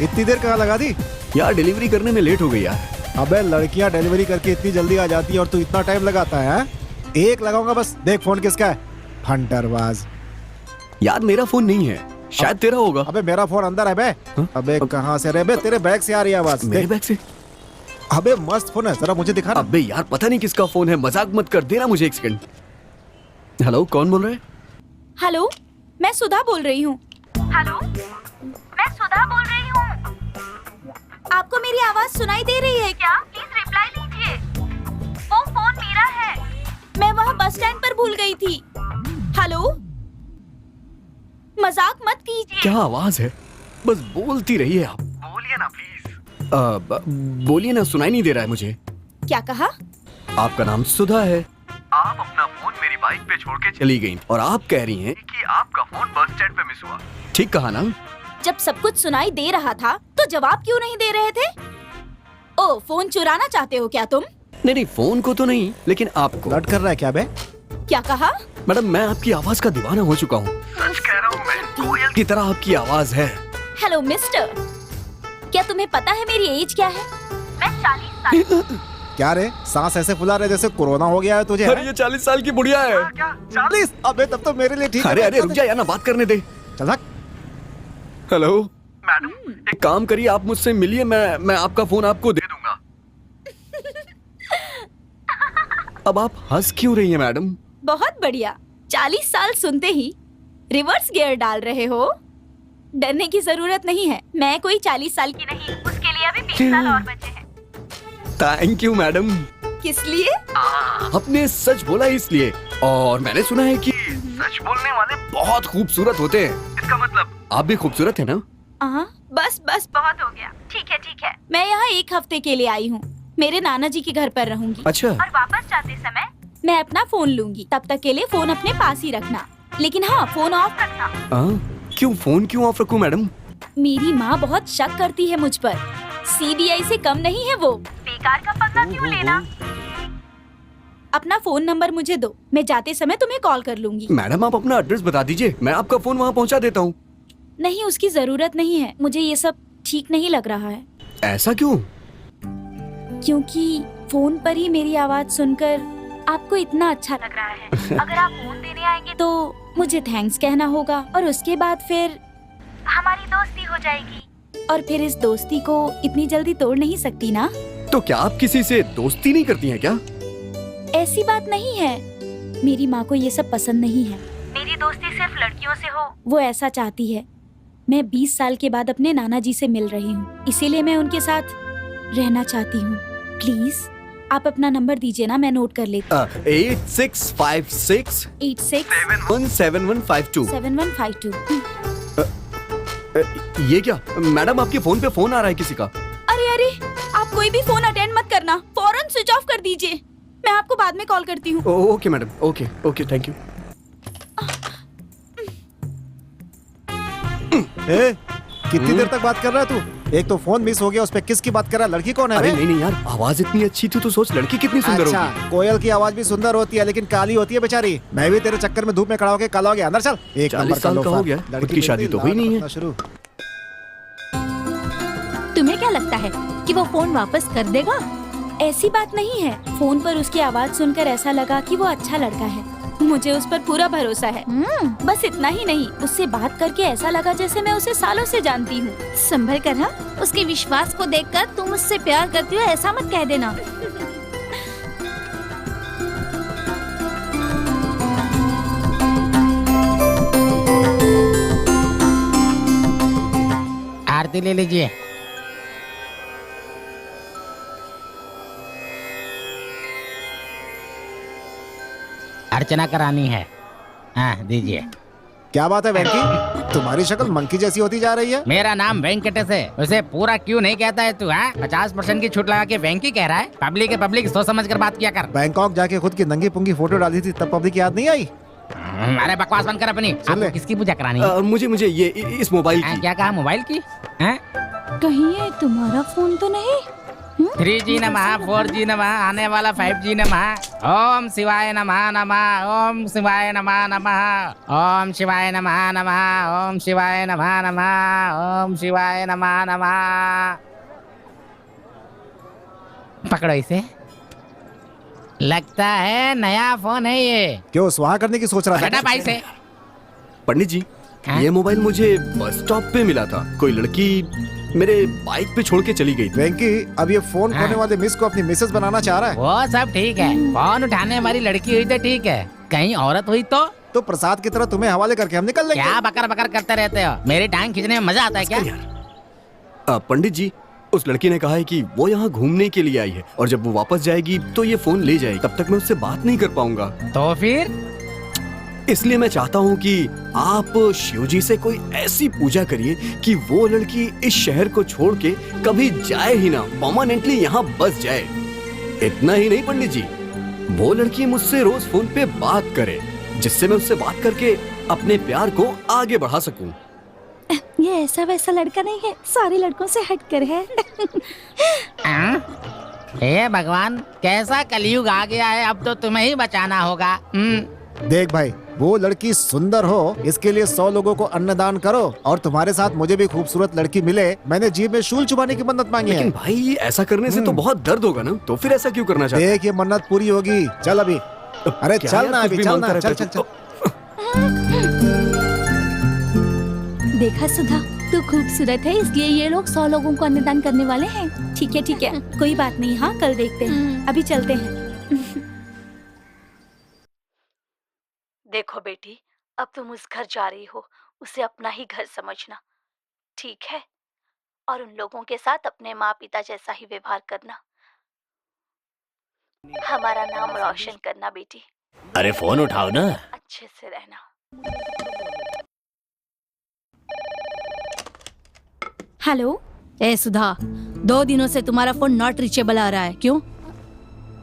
इतनी देर कहाँ लगा दी? यार डिलीवरी करने में लेट हो गई यार। अबे लड़कियां डिलीवरी करके इतनी जल्दी आ जाती है और तू इतना टाइम लगाता है, हाँ? एक लगाऊंगा बस। देख फोन किसका है? फंटरबाज। यार मेरा फोन नहीं है, शायद तेरा होगा। अबे मेरा फोन अंदर है बे। अबे कहाँ से रे बे? तेरे बैग से आ रही है आवाज। मेरे बैग से? अबे मस्त फोन है, जरा मुझे दिखा ना। अबे यार पता नहीं किसका फोन है, मजाक मत कर, देना मुझे 1 सेकंड। हेलो, कौन बोल रहा है? हेलो, मैं सुधा बोल रही हूँ। हेलो, मैं सुधा बोल रही हूँ। आपको मेरी आवाज सुनाई दे रही है क्या? प्लीज रिप्लाई लीजिए। वो फोन मेरा है, मैं वहाँ बस स्टैंड पर भूल गई थी। हेलो, मजाक मत कीजिए। क्या आवाज है? बस बोलती रहिए आप। बोलिए ना प्लीज। बोलिए ना, सुनाई नहीं दे रहा है मुझे। क्या कहा? आपका नाम सुधा है। आप अपना फोन मेरी बाइक पे छोड़ के चली गई और आप कह रही हैं कि आपका फोन बस स्टैंड पे मिस हुआ। ठीक कहा ना? जब सब कुछ सुनाई दे रहा था तो जवाब क्यों नहीं दे रहे थे? ओ, फोन चुराना चाहते हो क्या तुम? नहीं, फोन को तो नहीं, लेकिन आपको। लट कर रहा है क्या बे? क्या कहा? मैडम मैं आपकी आवाज का दीवाना हो चुका हूँ। सच कह रहा हूँ मैं, कोयल की तरह आपकी आवाज है। हेलो मिस्टर, क्या तुम्हें पता है मेरी एज क्या है? मैं 40 साल। क्या रे, सांस ऐसे फुला रहे जैसे कोरोना हो गया है तुझे? अरे ये 40 साल की बुढ़िया है। क्या 40? अबे तब तो मेरे लिए ठीक है। अरे रुक जा यार, ना बात करने दे। चल भाग। हेलो मैडम, एक काम करिए, आप मुझसे मिलिए, मैं आपका फोन आपको दे दूंगा। अब आप हंस क्यों रही हैं मैडम? बहुत बढ़िया, 40 साल सुनते ही रिवर्स गियर डाल रहे हो। डरने की जरूरत नहीं है, मैं कोई 40 साल की नहीं, उसके लिए अभी 20 साल और बचे हैं। Thank you madam. किस लिए? आपने सच बोला इसलिए, और मैंने सुना है कि सच बोलने वाले बहुत खूबसूरत होते हैं। इसका मतलब आप भी खूबसूरत है ना? बस बहुत हो गया। ठीक है, मैं यहाँ 1 हफ्ते के लिए आई हूँ। मेरे नाना जी के घर पर रहूंगी। अच्छा। और वापस जाते समय मैं अपना फोन लूंगी, तब तक के लिए फोन अपने पास ही रखना, लेकिन हाँ फोन ऑफ रखना। क्यों फोन क्यों ऑफ रखूं मैडम? मेरी माँ बहुत शक करती है मुझ पर। CBI से कम नहीं है वो, बेकार का पंगा क्यों लेना। अपना फोन नंबर मुझे दो, मैं जाते समय तुम्हें कॉल कर लूंगी। मैडम आप अपना एड्रेस बता दीजिए, मैं आपका फोन वहाँ पहुँचा देता हूँ। नहीं, उसकी जरूरत नहीं है, मुझे ये सब ठीक नहीं लग रहा है। ऐसा क्यों? क्योंकि फोन पर ही मेरी आवाज सुनकर आपको इतना अच्छा लग रहा है। अगर आप फोन देने आएंगे तो मुझे थैंक्स कहना होगा, और उसके बाद फिर हमारी दोस्ती हो जाएगी, और फिर इस दोस्ती को इतनी जल्दी तोड़ नहीं सकती ना। तो क्या आप किसी से दोस्ती नहीं करती हैं क्या? ऐसी बात नहीं है, मेरी माँ को ये सब पसंद नहीं है। मेरी दोस्ती सिर्फ लड़कियों से हो, वो ऐसा चाहती है। मैं 20 साल के बाद अपने नाना जी से मिल रही हूँ, इसीलिए मैं उनके साथ रहना चाहती हूँ। प्लीज आप अपना नंबर दीजिए ना, मैं नोट कर लेती हूँ। 8656 86 715152। 7152। ये क्या मैडम, आपके फोन पे फोन आ रहा है किसी का? अरे अरे, आप कोई भी फोन अटेंड मत करना, फौरन स्विच ऑफ कर दीजिए। मैं आपको बाद में कॉल करती हूँ। Okay madam, okay okay, thank you. ए, कितनी देर तक बात कर रहा है तू? एक तो फोन मिस हो गया, उस पे किसकी बात कर रहा है? लड़की कौन है अरे बे? नहीं यार, आवाज इतनी अच्छी थी तो सोच लड़की कितनी सुंदर अच्छा, होगी। कोयल की आवाज भी सुंदर होती है लेकिन काली होती है बेचारी। मैं भी तेरे चक्कर में धूप में खड़ा होकर काला हो गया। अंदर चल। 40 नंबर साल का लोफर। हो गया, लड़की खुद की शादी मिलती, तो हुई नहीं है। लाना शुरू। तुम्हें क्या लगता है कि वो फोन वापस कर देगा? ऐसी बात नहीं है, फोन पर उसकी आवाज सुनकर ऐसा लगा कि वो अच्छा लड़का है। मुझे उस पर पूरा भरोसा है। बस इतना ही नहीं, उससे बात करके ऐसा लगा जैसे मैं उसे सालों से जानती हूँ। संभल कर हाँ, उसके विश्वास को देखकर तुम उससे प्यार करती हो ऐसा मत कह देना। आरती ले लीजिए। अर्चना करानी है। हाँ दीजिए। क्या बात है वेंकी, तुम्हारी शक्ल मंकी जैसी होती जा रही है। मेरा नाम वेंकटेश है, उसे पूरा क्यों नहीं कहता है तू? हाँ 50% की छूट लगा के वेंकी कह रहा है। पब्लिक है पब्लिक, सोच समझ कर बात किया कर। बैंकॉक जाके खुद की नंगी पुंगी फोटो डाली थी तब पब्लिक याद नहीं आई? अरे बकवास बंद कर अपनी। आपको किसकी पूजा करानी है? मुझे ये इस मोबाइल की। क्या कहा, मोबाइल की? कहीं ये तुम्हारा फोन तो नहीं? 3G नमः, 4G नमः, आने वाला 5G नमः। ओम शिवाय नमः नमः, ओम शिवाय नमः नमः, ओम शिवाय नमः नमः, ओम शिवाय नमः नमः, ओम शिवाय नमः नमः। पकड़ो इसे। लगता है नया फोन है ये। क्यों स्वाहा करने की सोच रहा हटा था? भाई से। पंडित जी, हाँ? ये मोबाइल मुझे बस स्टॉप पे मिला था। कोई लड़की मेरे बाइक पे छोड़ के चली गई थी। वेंकी, अब ये फोन हाँ। खोने वाले मिस को अपनी मिसेस बनाना चाह रहा है। वो सब ठीक है, फोन उठाने वाली लड़की हुई तो ठीक है, कहीं औरत हुई तो प्रसाद की तरह तुम्हें हवाले करके हम निकल लेंगे। क्या बकर बकर करते रहते हो? मेरी टांग खींचने में मजा आता है क्या? पंडित जी, उस लड़की ने कहा है कि वो यहाँ घूमने के लिए आई है और जब वो वापस जाएगी तो ये फोन ले जाएगी। तब तक मैं उससे बात नहीं कर पाऊंगा। तो फिर इसलिए मैं चाहता हूँ कि आप शिव जी से कोई ऐसी पूजा करिए कि वो लड़की इस शहर को छोड़ के कभी जाए ही ना, परमानेंटली यहाँ बस जाए। इतना ही नहीं पंडित जी, वो लड़की मुझसे रोज फोन पे बात करे, जिससे मैं उससे बात करके अपने प्यार को आगे बढ़ा सकूं। ये ऐसा वैसा लड़का नहीं है, सारे लड़कों से हटकर है। हे भगवान, कैसा कलयुग आ गया है, अब तो तुम्हें ही बचाना होगा। देख भाई, वो लड़की सुंदर हो इसके लिए 100 लोगों को अन्नदान करो, और तुम्हारे साथ मुझे भी खूबसूरत लड़की मिले, मैंने जीभ में शूल चुबाने की मन्नत मांगी है। लेकिन भाई ऐसा करने से तो बहुत दर्द होगा ना, तो फिर ऐसा क्यों करना चाहते? देख ये मन्नत पूरी होगी। चल अभी, अरे क्या चल यार, ना कुछ अभी, भी चल मांगता ना, रहता चल है चल तू। देखा सुधा, तू खूबसूरत है इसलिए ये लोग 100 लोगों को अन्नदान करने वाले हैं। ठीक है, कोई बात नहीं। हाँ कल देखते हैं, अभी चलते हैं। देखो बेटी, अब तुम उस घर जा रही हो, उसे अपना ही घर समझना, ठीक है? और उन लोगों के साथ अपने माँ पिता जैसा ही व्यवहार करना। हमारा नाम रोशन करना बेटी, अरे फोन उठाओ ना। अच्छे से रहना। हेलो। ए सुधा, 2 दिनों से तुम्हारा फोन नॉट रीचेबल आ रहा है, क्यों?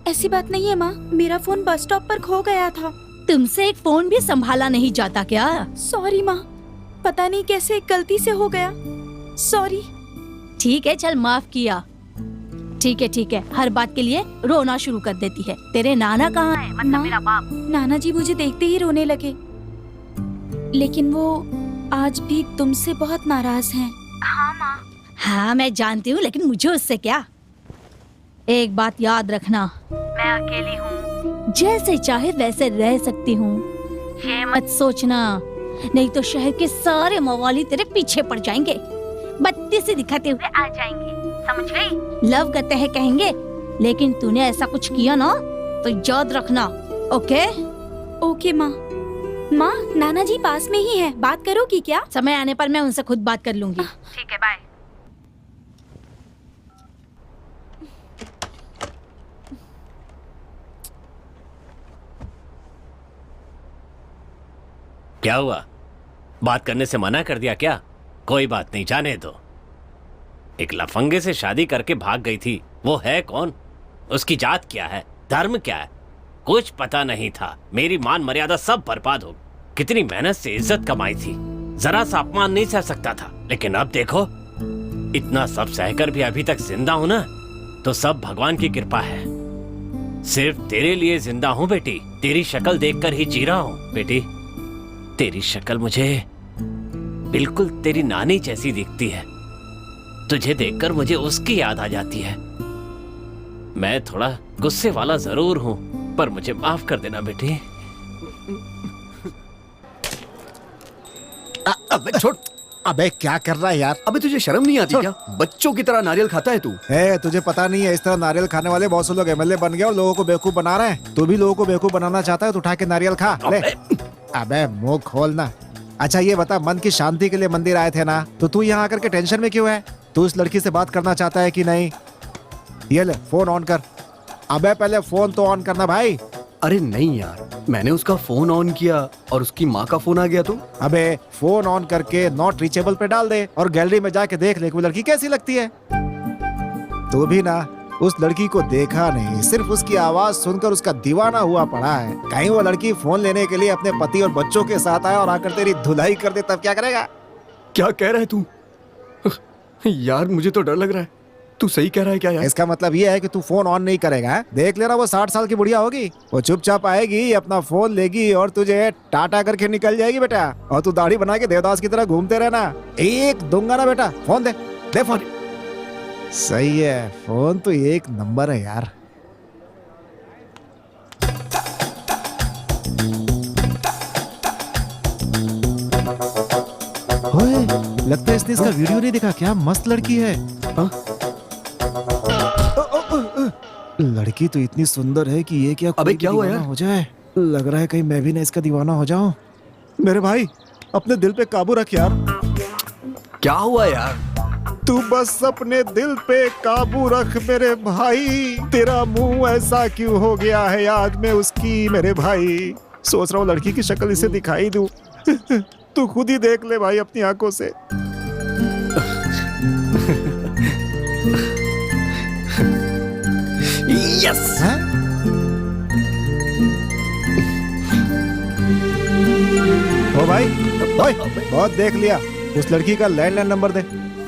ऐसी बात नहीं है माँ, मेरा फोन बस स्टॉप पर खो गया था। तुमसे एक फोन भी संभाला नहीं जाता क्या? सॉरी माँ, पता नहीं कैसे गलती से हो गया, सॉरी। ठीक है, चल माफ किया। ठीक है, हर बात के लिए रोना शुरू कर देती है। तेरे नाना कहाँ है, मतलब मेरा बाप? नाना जी मुझे देखते ही रोने लगे, लेकिन वो आज भी तुमसे बहुत नाराज हैं। हाँ माँ। हाँ मैं जानती हूँ, लेकिन मुझे उससे क्या? एक बात याद रखना, मैं अकेली हूँ, जैसे चाहे वैसे रह सकती हूँ। ये मत सोचना, नहीं तो शहर के सारे मवाली तेरे पीछे पड़ जाएंगे, बत्ती से दिखाते हुए आ जाएंगे, समझ गई? लव करते हैं कहेंगे, लेकिन तूने ऐसा कुछ किया ना तो याद रखना। ओके माँ, माँ, नाना जी पास में ही है, बात करोगी क्या? समय आने पर मैं उनसे खुद बात कर लूंगी। ठीक है, बाय। क्या हुआ? बात करने से मना कर दिया क्या? कोई बात नहीं, जाने दो। एक लफंगे से शादी करके भाग गई थी, वो है कौन? उसकी जात क्या है, धर्म क्या है, कुछ पता नहीं था। मेरी मान मर्यादा सब बर्बाद हो। कितनी मेहनत से इज्जत कमाई थी, जरा सा अपमान नहीं सह सकता था। लेकिन अब देखो, इतना सब सहकर भी अभी तक जिंदा हूं ना, तो सब भगवान की कृपा है। सिर्फ तेरे लिए जिंदा हूं बेटी, तेरी शक्ल देखकर ही जी रहा हूं। बेटी, तेरी शक्ल मुझे बिल्कुल तेरी नानी जैसी दिखती है। तुझे देखकर मुझे उसकी याद आ जाती है। मैं थोड़ा गुस्से वाला जरूर हूं, पर मुझे माफ कर देना बेटी। अबे छोड़। अबे क्या कर रहा है यार? अबे तुझे शर्म नहीं आती क्या? बच्चों की तरह नारियल खाता है तू। तुझे पता नहीं है, इस तरह नारियल खाने वाले बहुत से लोग एमएलए बन गए और लोगों को बेवकूफ बना रहे हैं। तू भी लोगों को बेवकूफ बनाना चाहता है तो उठा के नारियल खा ले। अबे मुंह खोलना। अच्छा ये बता, मन की शांति के लिए मंदिर आए थे ना, तो तू यहाँ आकर के टेंशन में क्यों है? तू इस लड़की से बात करना चाहता है कि नहीं? ये ले फोन ऑन कर। अबे पहले फोन तो ऑन करना भाई। अरे नहीं यार, मैंने उसका फोन ऑन किया और उसकी माँ का फोन आ गया तो। अबे फोन ऑन करके नॉट रीचेबल पे डाल दे और गैलरी में जाके देख ले कि वो लड़की कैसी लगती है। तू भी ना उस लड़की को देखा नहीं, सिर्फ उसकी आवाज सुनकर उसका दीवाना हुआ पड़ा है। कहीं वो लड़की फोन लेने के लिए अपने पति और बच्चों के साथ आए और आकर तेरी धुलाई कर दे, तब क्या करेगा? क्या कह रहा है तू? यार मुझे तो डर लग रहा है। तू सही कह रहा है क्या यार? इसका मतलब ये है कि तू फोन ऑन नहीं करेगा है? देख लेना, वो 60 साल की बुढ़िया होगी, वो चुपचाप आएगी, अपना फोन लेगी और तुझे टाटा करके निकल जाएगी बेटा। और तू दाढ़ी बना के देवदास की तरह घूमते रहना। एक दूंगा ना बेटा, फोन दे, दे फोन। सही है, फोन तो एक नंबर है यार। ओए, लगता है इसने इसका वीडियो नहीं देखा। क्या मस्त लड़की है। हाँ? लड़की तो इतनी सुंदर है कि ये क्या अबे क्या हुआ यार? हो जाए। लग रहा है कहीं मैं भी ना इसका दीवाना हो जाऊं। मेरे भाई अपने दिल पे काबू रख यार। क्या हुआ यार? तू बस अपने दिल पे काबू रख मेरे भाई। तेरा मुंह ऐसा क्यों हो गया है याद में उसकी मेरे भाई। सोच रहा हूँ लड़की की शक्ल इसे दिखाई दूं। तू खुद ही देख ले भाई अपनी आंखों से। यस। ओ भाई, ओए, बहुत देख लिया। उस लड़की का लैंडलाइन नंबर दे।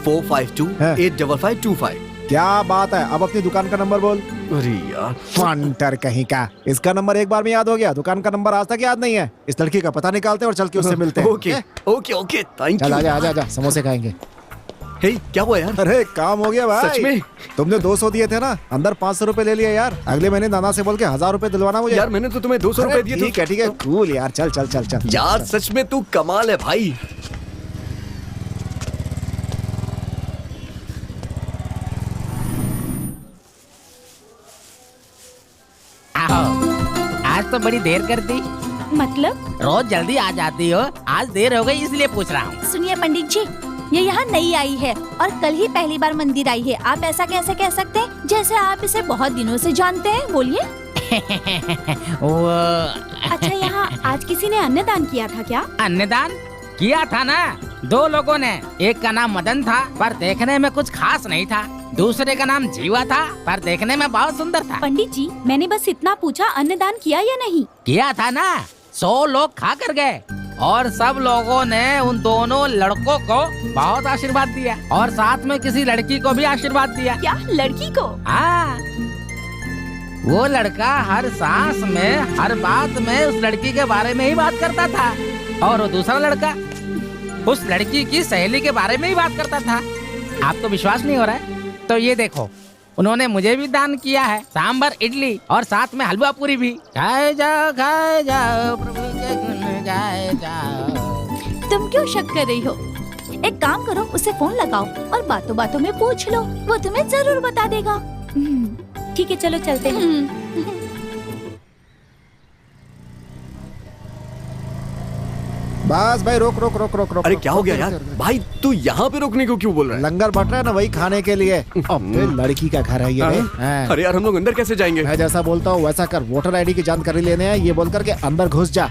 452-85525। क्या बात है, अब अपनी दुकान का नंबर बोल। अरे यार फंटर कहीं का, इसका नंबर एक बार में याद हो गया, दुकान का नंबर आज तक याद नहीं है। इस लड़की का पता निकालते और चल के उससे मिलते हैं। ओके ओके ओके, थैंक चल यू। आजा आजा आजा, समोसे खाएंगे। हे क्या हुआ यार? अरे काम हो गया भाई। सच में? तुमने 200 दिए थे ना, अंदर 500 रुपए ले लिया यार। अगले महीने नाना से बोल के 1000 रुपए दिलवाना मुझे। यार मैंने तो तुम्हें 200 रुपए दिए थे। ठीक है कूल यार, चल चल चल चल। यार सच में तू कमाल है भाई। आज तो बड़ी देर कर दी। मतलब? रोज जल्दी आ जाती हो, आज देर हो गई इसलिए पूछ रहा हूँ। सुनिए पंडित जी, ये यहाँ नई आई है और कल ही पहली बार मंदिर आई है। आप ऐसा कैसे कह सकते हैं जैसे आप इसे बहुत दिनों से जानते हैं? बोलिए। वो अच्छा, यहाँ आज किसी ने अन्नदान किया था क्या? अन्नदान किया था ना, 2 लोगों ने। एक का नाम मदन था पर देखने में कुछ खास नहीं था, दूसरे का नाम जीवा था पर देखने में बहुत सुंदर था। पंडित जी, मैंने बस इतना पूछा, अन्नदान किया या नहीं? किया था ना, 100 लोग खा कर गए और सब लोगों ने उन दोनों लड़कों को बहुत आशीर्वाद दिया और साथ में किसी लड़की को भी आशीर्वाद दिया। क्या, लड़की को? हाँ, वो लड़का हर सांस में हर बात में उस लड़की के बारे में ही बात करता था और वो दूसरा लड़का उस लड़की की सहेली के बारे में ही बात करता था। आपको विश्वास नहीं हो रहा है तो ये देखो, उन्होंने मुझे भी दान किया है, सांबर इडली और साथ में हलवा पूरी भी। खाए जाओ प्रभु के गुण गाए जाओ। तुम क्यों शक कर रही हो? एक काम करो, उसे फोन लगाओ और बातों बातों में पूछ लो, वो तुम्हें जरूर बता देगा। ठीक है, चलो चलते हैं। बस भाई रोक रोक रोक रोक रोक। अरे रोक, क्या हो रोक, गया रोक, यार? रोक, रोक। भाई तू यहाँ पे रोकने को क्यों बोल रहा है? लंगर बट रहा है ना, वही खाने के लिए। अबे लड़की का घर है ये रे। हाँ। अरे यार हम लोग अंदर कैसे जाएंगे? मैं जैसा बोलता हूँ वैसा कर, वोटर आईडी की जानकारी लेने है ये बोल करके अंदर घुस जा।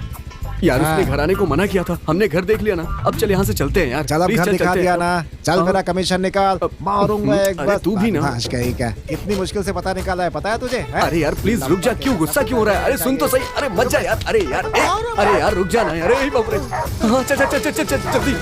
यार हाँ। उसने घर आने को मना किया था, हमने घर देख लिया ना। अब चल यहाँ से चलते हैं यार। चल अब Please, घर चल, दिखा चलते दिया हैं। ना, चल हाँ। मेरा कमीशन निकाल, मारूंगा एक अरे बार। तू भी ना। भाष कहीं का, इतनी मुश्किल से पता निकाला है, पता है तुझे? हैं? अरे यार प्लीज रुक जा, क्यों गुस्सा क्यों हो रहा है? अरे सुन तो सही, अरे मत जा यार। अरे यार अरे यार रुक जा ना। अरे बाप रे। हाँ चल चल चल चल चल जल्दी।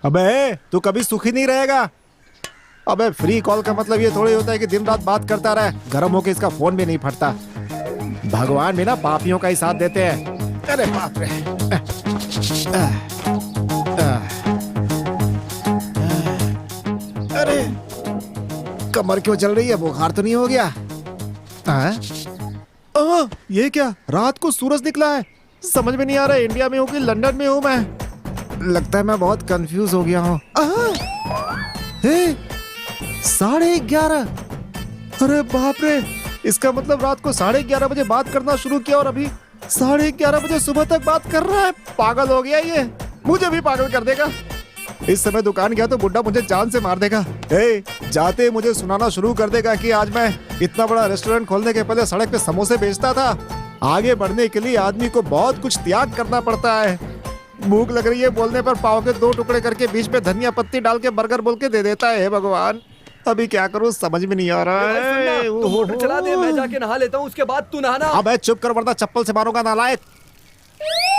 अबे तू कभी सुखी नहीं रहेगा। अबे फ्री कॉल का मतलब ये थोड़ी होता है कि दिन रात बात करता रहे, गर्म होके इसका फोन भी नहीं फटता। भगवान भी ना पापियों का ही साथ देते हैं। अरे बाप रे। अरे कमर क्यों चल रही है? बुखार तो नहीं हो गया? ये क्या, रात को सूरज निकला है? समझ में नहीं आ रहा है इंडिया में हूँ कि लंदन में हूँ मैं। लगता है मैं बहुत कंफ्यूज हो गया हूँ। 11:30। अरे बाप रे, इसका मतलब रात को 11:30 बजे बात करना शुरू किया और अभी 11:30 बजे सुबह तक बात कर रहा है। पागल हो गया ये, मुझे भी पागल कर देगा। इस समय दुकान गया तो बुड्ढा मुझे जान से मार देगा। जाते मुझे सुनाना शुरू कर देगा कि आज मैं इतना बड़ा रेस्टोरेंट खोलने के पहले सड़क पे समोसे बेचता था। आगे बढ़ने के लिए आदमी को बहुत कुछ त्याग करना पड़ता है। भूख लग रही है बोलने पर पाव के 2 टुकड़े करके बीच में धनिया पत्ती डाल के बर्गर बोल के दे देता है। हे भगवान, अभी क्या करूं समझ में नहीं आ रहा है। तू मोटर चला दे, मैं जाके नहा लेता हूँ, उसके बाद तू नहाना। अबे चुप कर वरना चप्पल से मारूंगा नालायक।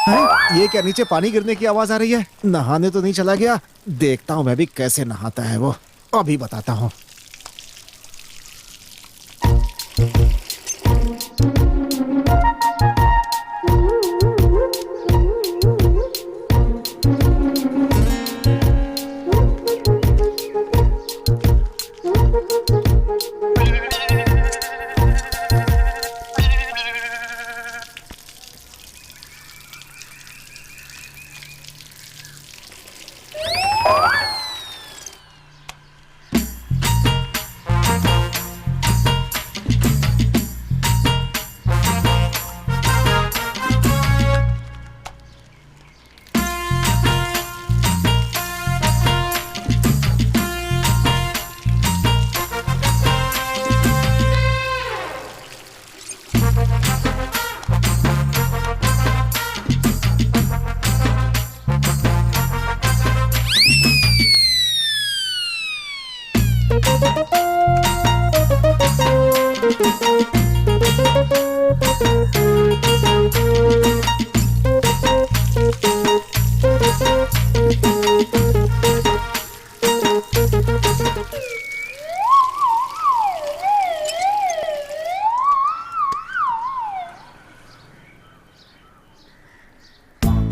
हैं? ये क्या, नीचे पानी गिरने की आवाज आ रही है? नहाने तो नहीं चला गया? देखता हूँ मैं भी कैसे नहाता है वो, अभी बताता हूँ।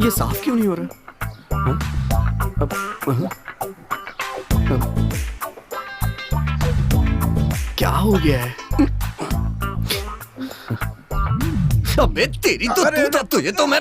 ये साफ क्यों नहीं हो रहा? हाँ? क्या हो गया है? अबे तेरी तो तू तुझे तो मैं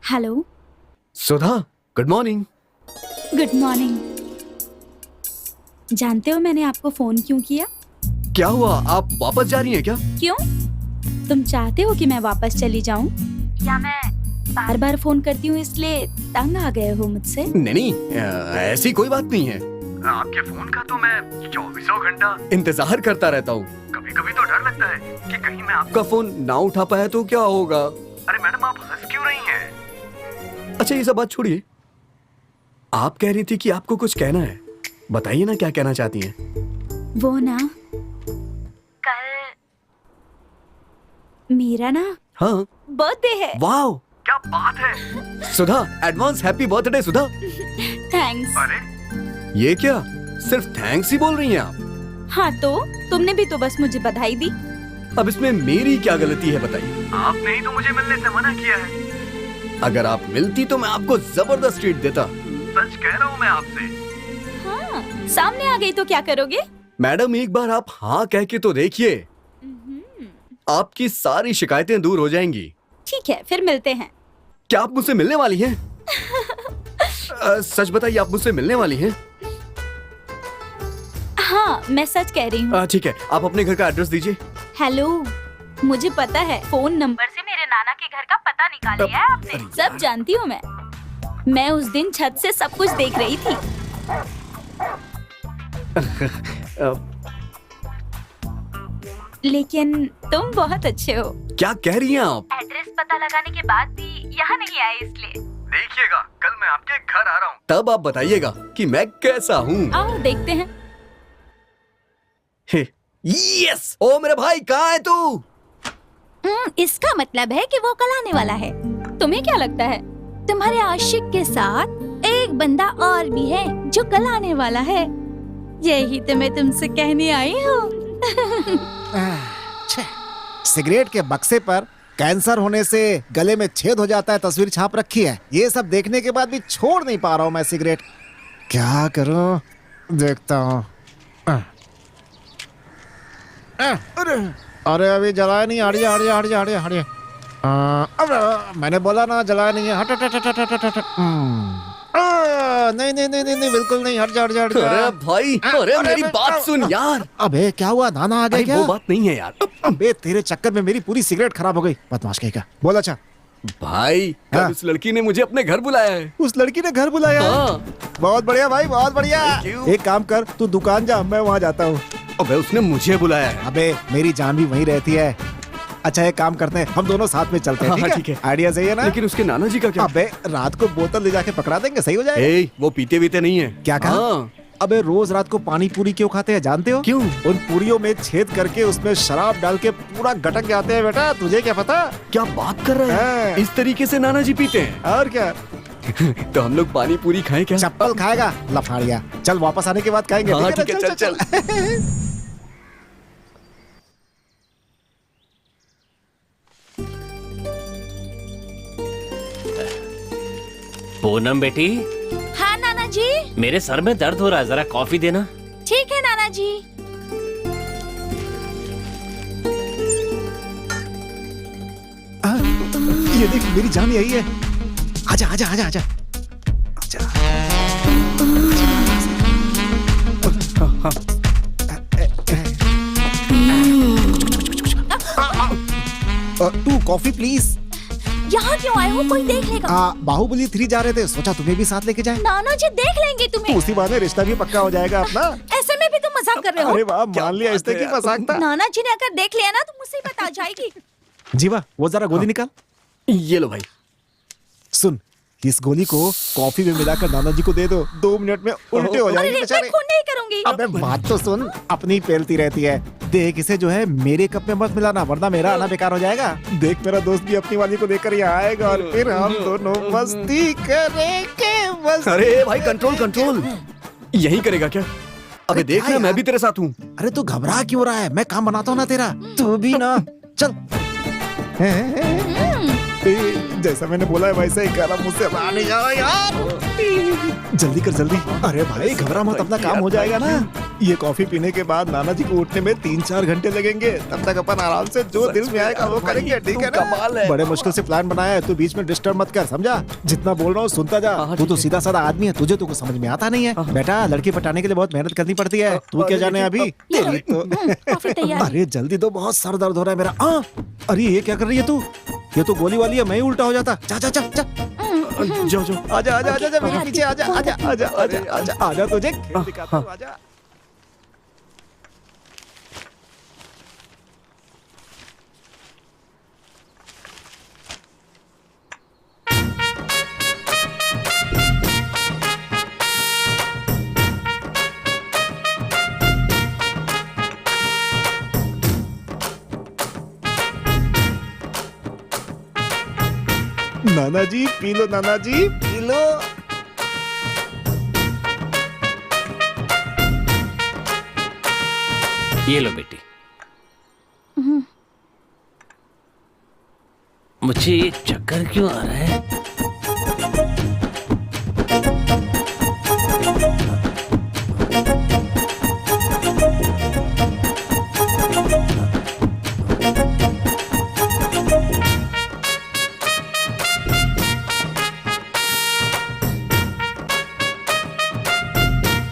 हेलो। सुधा, गुड मॉर्निंग। Good morning. जानते हो मैंने आपको फोन क्यों किया? क्या हुआ, आप वापस जा रही हैं क्या? क्यों? तुम चाहते हो कि मैं वापस चली जाऊं? या मैं बार बार फोन करती हूँ इसलिए तंग आ गए हो मुझसे? नहीं, ऐसी कोई बात नहीं है। आपके फोन का तो मैं 24 घंटा इंतजार करता रहता हूँ। कभी कभी तो डर लगता है कि कहीं मैं आपका फोन ना उठा पाया तो क्या होगा? अरे मैडम, आप हंस क्यों रही हैं? अच्छा, ये सब बात छोड़िए। आप कह रही थी कि आपको कुछ कहना है, बताइए ना क्या कहना चाहती हैं। वो ना, कल मेरा ना हाँ, बर्थडे है। वाह, क्या बात है। सुधा, एडवांस हैप्पी बर्थडे सुधा। थैंक्स। अरे ये क्या, सिर्फ थैंक्स ही बोल रही हैं आप? हाँ तो तुमने भी तो बस मुझे बधाई दी। अब इसमें मेरी क्या गलती है बताइए? आपने ही तो मुझे मिलने से मना किया है। अगर आप मिलती तो मैं आपको जबरदस्त ट्रीट देता। सच कह रहा हूँ मैं आपसे। हाँ, सामने आ गई तो क्या करोगे? मैडम, एक बार आप हाँ कह के तो देखिए, आपकी सारी शिकायतें दूर हो जाएंगी। ठीक है, फिर मिलते हैं। क्या आप मुझसे मिलने वाली हैं? सच बताइए, आप मुझसे मिलने वाली हैं? हाँ, मैं सच कह रही हूँ। ठीक है, आप अपने घर का एड्रेस दीजिए। हेलो, मुझे पता है, फोन नंबर से मेरे नाना के घर का पता निकाल लिया है आपने। सब जानती हूँ मैं उस दिन छत से सब कुछ देख रही थी। लेकिन तुम बहुत अच्छे हो। क्या कह रही हैं आप? एड्रेस पता लगाने के बाद भी यहाँ नहीं आए इसलिए। देखिएगा, कल मैं आपके घर आ रहा हूँ। तब आप बताइएगा कि मैं कैसा हूँ। आओ देखते हैं। यस! ओ मेरे भाई, कहाँ है तू? इसका मतलब है कि वो कल आने वाला है। तुम्हें क्या लगता है? तुम्हारे आशिक के साथ एक बंदा और भी है जो कल आने वाला है। यही तो मैं तुमसे कहने आई हूँ। सिगरेट के बक्से पर कैंसर होने से गले में छेद हो जाता है तस्वीर छाप रखी है। ये सब देखने के बाद भी छोड़ नहीं पा रहा हूँ मैं सिगरेट। क्या करूँ, देखता हूँ। अरे अभी जलाया नहीं। हटिए। अब मैंने बोला ना जलाया नहीं है। हट। नहीं, बिल्कुल नहीं। हट जा। अरे भाई, अरे मेरी बात सुन यार। अबे क्या हुआ, नाना आ गए क्या? वो बात नहीं है यार। अबे तेरे चक्कर में मेरी पूरी सिगरेट खराब हो गई। बदमाश कहीं का। बोल। अच्छा भाई, हाँ। उस लड़की ने मुझे अपने घर बुलाया है। उस लड़की ने घर बुलाया? हाँ। बहुत बढ़िया भाई, बहुत बढ़िया। Thank you। एक काम कर, तू दुकान जा, मैं वहाँ जाता हूँ। अबे उसने मुझे बुलाया है। अबे मेरी जान भी वहीं रहती है। अच्छा एक काम करते हैं, हम दोनों साथ में चलते हैं। हाँ, ठीक है। है? आइडिया सही है ना? लेकिन उसके नाना जी का क्या? अबे रात को बोतल ले जाके पकड़ा देंगे, सही हो जाएगा। वो पीते वीते नहीं है। क्या कहा? हाँ। अबे रोज रात को पानी पूरी क्यों खाते हैं जानते हो? क्यों? उन पूरियों में छेद करके उसमें शराब डाल के पूरा गटक जाते हैं बेटा। तुझे क्या पता? क्या बात कर रहे हैं? हाँ। इस तरीके से नाना जी पीते हैं? और क्या। तो हम लोग पानी पूरी खाएं क्या? चप्पल खाएगा लफाड़िया। चल वापस आने के बाद खाएंगे। हाँ, ठीक ठीक है, ना? चल। पूनम बेटी, हाँ नाना जी। मेरे सर में दर्द हो रहा है, जरा कॉफी देना। ठीक है नाना जी। ये देख मेरी जान यही है। आजा। Two coffee please. यहाँ क्यों आए हो? कोई देख लेगा। बाहुबली 3 जा रहे थे, सोचा तुम्हें भी साथ लेके जाए। नाना जी देख लेंगे तो तुम्हें। उसी बहाने रिश्ता भी पक्का हो जाएगा अपना। ऐसे में भी तुम मजाक कर रहे हो? अरे वाह, मान लिया इसने की मजाक था। नाना जी ने अगर देख लिया ना तो मुसीबत आ जाएगी। जीवा वो जरा गोली निकाल। ये लो भाई। सुन, इस गोली को कॉफी में मिलाकर नाना जी को दे दो, 2 मिनट में उल्टे हो अरे जाएंगे मैं बेचारे। खून नहीं करूंगी। अबे बात तो सुन, अपनी पेलती रहती है। देख इसे जो है मेरे कप में मत मिलाना, वरना मेरा आना बेकार हो जाएगा। देख मेरा दोस्त भी अपनी वाली को लेकर यहाँ आएगा और फिर हम दोनों मस्ती करेंगे मस्ती। अरे भाई कंट्रोल कंट्रोल, यही करेगा क्या? अबे अरे देख क्या ना, मैं यार? भी तेरे साथ हूँ। अरे तू घबरा क्यों रहा है? मैं काम बनाता हूँ ना तेरा, तू भी ना। चल जैसा मैंने बोला है वैसे ही करा, मुझसे नहीं जाओ यार। जल्दी कर जल्दी। अरे भाई घबरा मत, अपना काम हो जाएगा ना। ये कॉफी पीने के बाद नाना जी को उठने में 3-4 घंटे लगेंगे। तब तक अपन आराम से जो दिल में आएगा वो करेंगे, ठीक है ना? बड़े मुश्किल से प्लान बनाया है, तू बीच में डिस्टर्ब मत कर, समझा? जितना बोल रहा हूँ सुनता जा। तू तो सीधा साधा आदमी है, तुझे तो कुछ समझ में आता नहीं है। बेटा लड़की पटाने के लिए बहुत मेहनत करनी पड़ती है। तू क्या जाने अभी तेरी तो। कॉफी तैयार। अरे जल्दी दो, बहुत सर दर्द हो रहा है मेरा। अरे ये क्या कर रही है तू? ये तो गोली वाली है, मैं ही उल्टा हो जाता। जा जा जा जा। जाओ जाओ। आजा आजा आजा मेरे पीछे आजा आजा आजा आजा आजा आजा, तुझे खेल दिखाता हूँ, आजा। नाना जी पी लो, नाना जी पी लो। ये लो बेटी। मुझे ये चक्कर क्यों आ रहा है?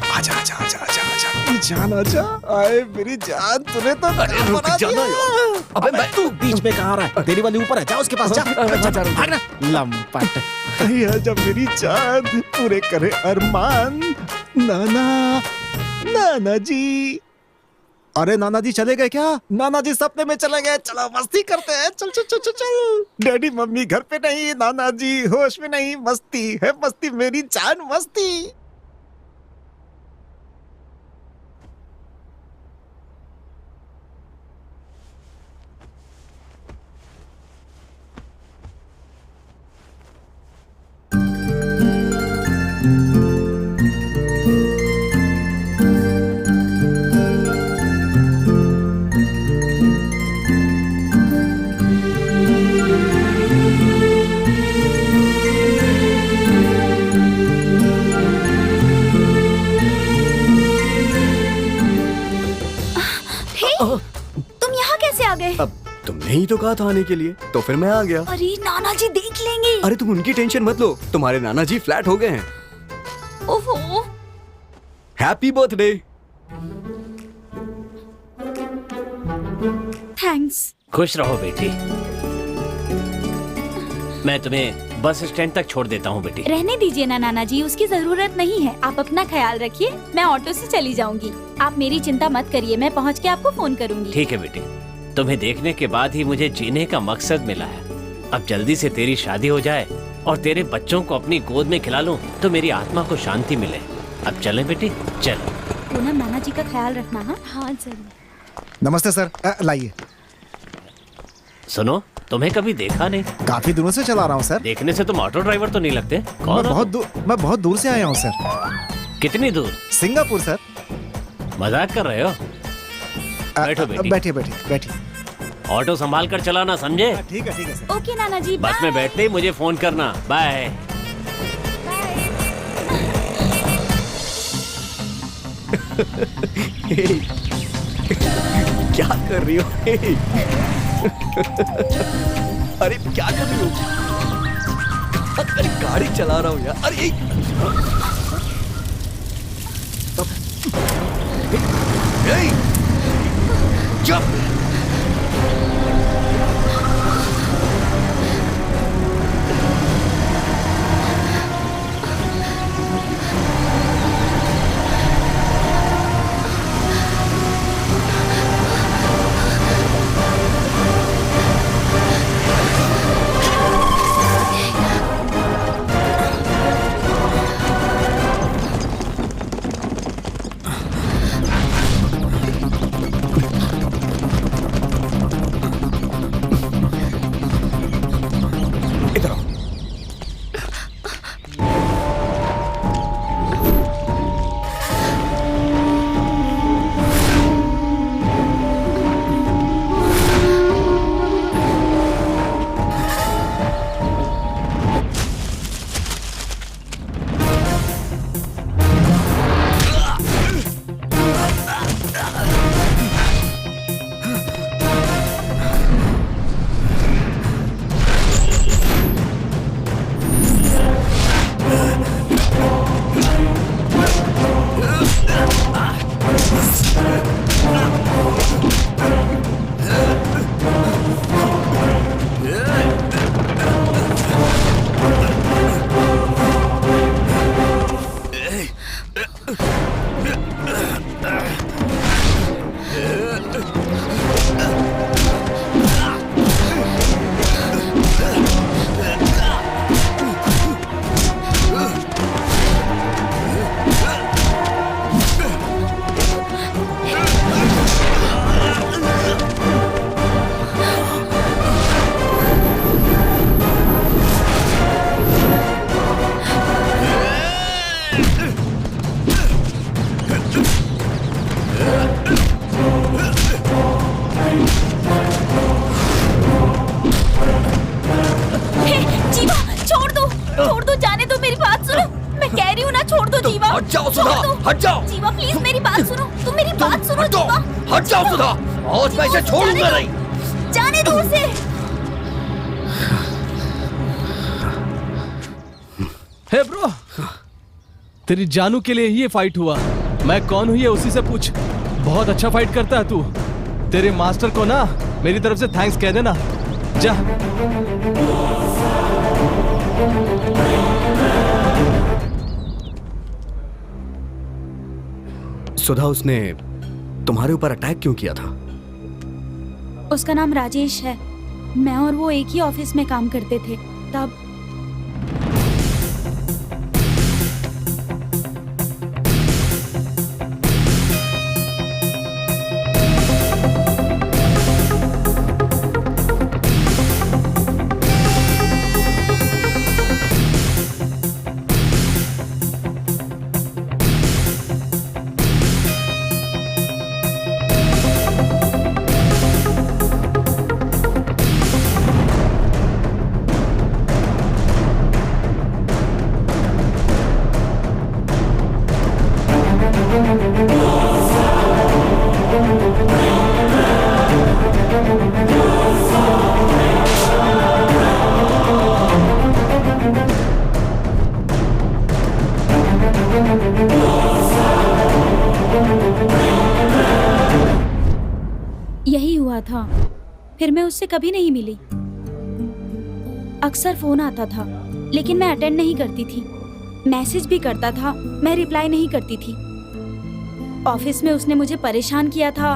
आजा आजा आजा आजा आजा मेरी जान, आजा। आए मेरी जान, तूने तो काम बना जाना दिया। अबे मैं तू बीच में कहाँ रहा है? तेरी वाली ऊपर है, जा उसके पास जा। भागना लंपट। आजा मेरी जान, पूरे करे अरमान। नाना नाना जी। अरे नाना जी चले गए क्या? नाना जी सपने में चले गए। चलो मस्ती करते हैं, चल चल चल चल चल। डैडी मम्मी घर पे नहीं, नाना जी होश में नहीं। मस्ती है मस्ती मेरी जान, मस्ती। तुम यहाँ कैसे आ गए? अब तुमने ही तो कहा था आने के लिए, तो फिर मैं आ गया। अरे नाना जी देख लेंगे। अरे तुम उनकी टेंशन मत लो, तुम्हारे नाना जी फ्लैट हो गए हैं। ओहो। Happy birthday. थैंक्स। खुश रहो बेटी। मैं तुम्हें बस स्टैंड तक छोड़ देता हूँ बेटी। रहने दीजिए ना नाना जी, उसकी जरूरत नहीं है। आप अपना ख्याल रखिए, मैं ऑटो से चली जाऊंगी। आप मेरी चिंता मत करिए, मैं पहुँच के आपको फोन करूंगी। ठीक है बेटी, तुम्हें देखने के बाद ही मुझे जीने का मकसद मिला है। अब जल्दी से तेरी शादी हो जाए और तेरे बच्चों को अपनी गोद में खिला लूं तो मेरी आत्मा को शांति मिले। अब चलें बेटी, चलो। पूनम नाना जी का ख्याल रखना। हाँ हाँ जरूर। नमस्ते सर, लाइए। सुनो, तुम्हें कभी देखा नहीं। काफी दिनों से चला रहा हूँ सर। देखने से तुम ऑटो ड्राइवर तो नहीं लगते। कौन हो? मैं बहुत दूर से आया हूँ सर। कितनी दूर? Singapore sir. मजाक कर रहे हो? बैठो बेटी। बैठिए बैठिए बैठिए। ऑटो संभाल कर चलाना, समझे? ठीक है सर। ओके नाना जी, बस में बैठते ही मुझे फोन करना। बाय। क्या कर रही हो? अरे क्या कर रही हो? अरे गाड़ी चला रहा हूँ यार। अरे चुप। हट जाओ सुधा, हट जाओ। जीवा प्लीज मेरी बात सुनो, तुम मेरी बात सुनो हट जाओ, जीवा। हट जाओ सुधा, और मैं इसे छोड़ूंगा नहीं। जाने दो उसे। हे ब्रो, तेरी जानू के लिए ही ये फाइट हुआ। मैं कौन हूं ये उसी से पूछ। बहुत अच्छा फाइट करता है तू। तेरे मास्टर को ना मेरी तरफ से थैंक्स कह देना। जा। सुधा, उसने तुम्हारे ऊपर अटैक क्यों किया था? उसका नाम राजेश है। मैं और वो एक ही ऑफिस में काम करते थे। तब यही हुआ था। फिर मैं उससे कभी नहीं मिली। अक्सर फोन आता था, लेकिन मैं अटेंड नहीं करती थी। मैसेज भी करता था, मैं रिप्लाई नहीं करती थी। ऑफिस में उसने मुझे परेशान किया था।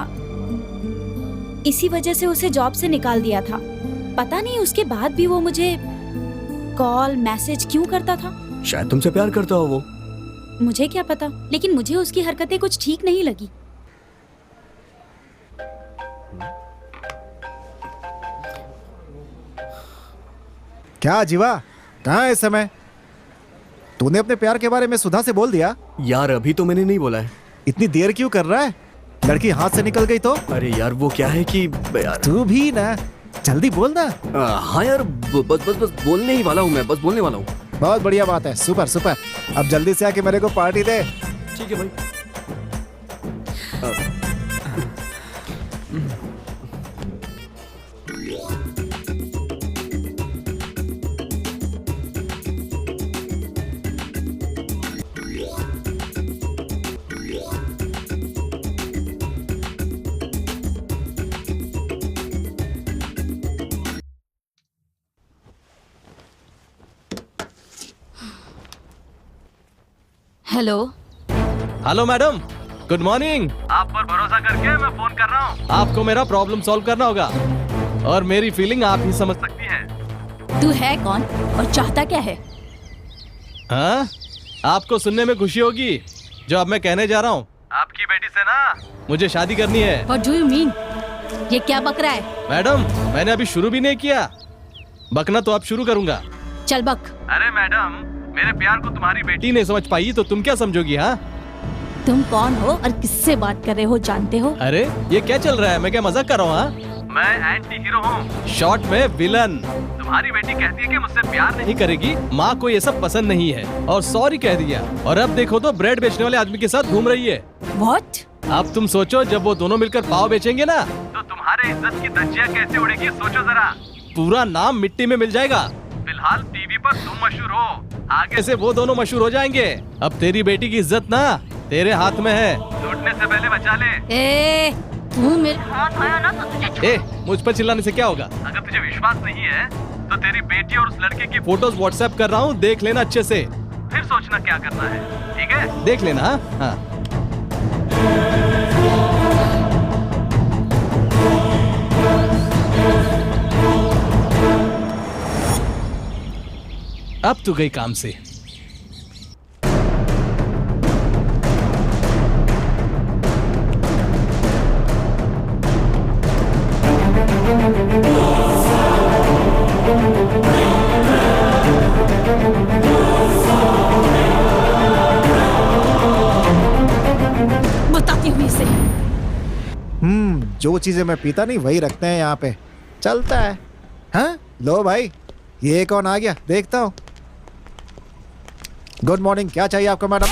इसी वजह से उसे जॉब से निकाल दिया था। पता नहीं उसके बाद भी वो मुझे कॉल मैसेज क्यों करता था। शायद तुमसे प्यार करता हो वो। मुझे क्या पता, लेकिन मुझे उसकी हरकतें कुछ ठीक नहीं लगी। क्या जीवा, कहाँ है इस समय? तूने अपने प्यार के बारे में सुधा से बोल दिया? यार अभी तो मैंने नहीं बोला है। इतनी देर क्यों कर रहा है? लड़की हाथ से निकल गई तो? अरे यार वो क्या है कि यार तू भी ना, जल्दी बोल ना। हाँ यार, बस बोलने ही वाला हूँ मैं, बस बोलने वाला हूँ। बहुत बढ़िया बात है, सुपर सुपर। अब जल्दी से आके मेरे को पार्टी दे। ठीक है भाई। Hello. Hello madam, good morning. आप पर भरोसा करके मैं फोन कर रहा हूँ। आपको मेरा प्रॉब्लम सॉल्व करना होगा और मेरी फीलिंग आप ही समझ सकती हैं। तू है कौन और चाहता क्या है? हाँ, आपको सुनने में खुशी होगी जो अब मैं कहने जा रहा हूँ। आपकी बेटी से ना मुझे शादी करनी है। What do you mean? ये क्या बक रहा है? मैडम, मैंने अभी शुरू भी नहीं किया। बकना तो अब शुरू करूंगा। चल बक। अरे मैडम, मेरे प्यार को तुम्हारी बेटी बेटी नहीं समझ पाई तो तुम क्या समझोगी? हाँ, तुम कौन हो और किससे बात कर रहे हो जानते हो? अरे ये क्या चल रहा है? मैं क्या मजाक कर रहा हूँ? हाँ, मैं एंटी हीरो हूँ। शॉर्ट में विलन। तुम्हारी बेटी कहती है कि मुझसे प्यार नहीं। नहीं करेगी। माँ को ये सब पसंद नहीं है और सॉरी कह दिया। और अब देखो तो ब्रेड बेचने वाले आदमी के साथ घूम रही है। What? अब तुम सोचो, जब वो दोनों मिलकर पाव बेचेंगे ना, तो तुम्हारे इज्जत की धज्जियाँ कैसे उड़ेगी, सोचो जरा। पूरा नाम मिट्टी में मिल जाएगा। फिलहाल टीवी पर तुम मशहूर हो, आगे ऐसे वो दोनों मशहूर हो जाएंगे। अब तेरी बेटी की इज्जत ना तेरे हाथ में है। लूटने से पहले बचा ले। ए, तू मेरे हाथ आया ना तो तुझे ए, मुझ पर चिल्लाने से क्या होगा? अगर तुझे विश्वास नहीं है तो तेरी बेटी और उस लड़के की फोटोज व्हाट्सएप कर रहा हूँ, देख लेना अच्छे से। फिर सोचना क्या करना है, ठीक है? देख लेना। हाँ, अब तू गई काम से। बताती हूँ इसे। जो चीजें मैं पीता नहीं वही रखते हैं यहाँ पे। चलता है। हाँ, लो भाई, ये कौन आ गया देखता हूँ। गुड मॉर्निंग, क्या चाहिए आपको मैडम?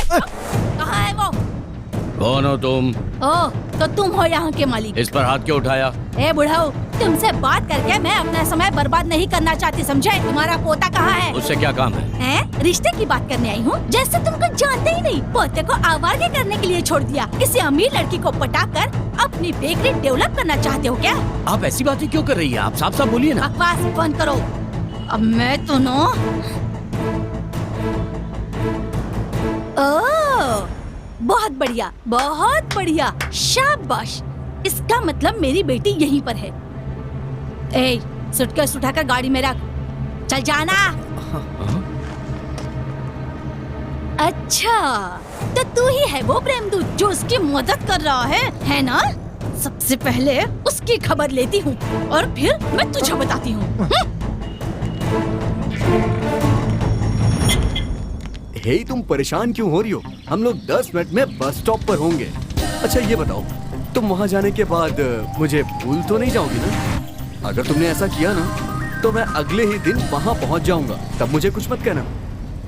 कौन हो तुम? ओ, तो तुम हो यहाँ के मालिक। इस पर हाथ क्यों उठाया? ए बुढ़ाओ, तुमसे बात करके मैं अपना समय बर्बाद नहीं करना चाहती, समझे? तुम्हारा पोता कहाँ है? उससे क्या काम है? हैं? रिश्ते की बात करने आई हूँ। जैसे तुम कुछ जानते ही नहीं। पोते को आवारगी करने के लिए छोड़ दिया। किसी अमीर लड़की को पटाकर अपनी बेकरी डेवलप करना चाहते हो क्या? आप ऐसी बातें क्यों कर रही हैं? आप साफ साफ बोलिए ना। बकवास बंद करो। अब मैं तो नो। ओह, बहुत बढ़िया, बहुत बढ़िया, शाबाश। इसका मतलब मेरी बेटी यहीं पर है। ए, सूटकेस उठाकर गाड़ी में रख। चल जाना। अच्छा, तो तू ही है वो प्रेमदूत जो उसकी मदद कर रहा है ना? सबसे पहले उसकी खबर लेती हूँ और फिर मैं तुझे बताती हूँ। हे, तुम परेशान क्यों हो रही हो? हम लोग 10 मिनट में बस स्टॉप पर होंगे। अच्छा ये बताओ, तुम वहाँ जाने के बाद मुझे भूल तो नहीं जाओगी ना? अगर तुमने ऐसा किया ना तो मैं अगले ही दिन वहाँ पहुँच जाऊंगा। तब मुझे कुछ मत कहना।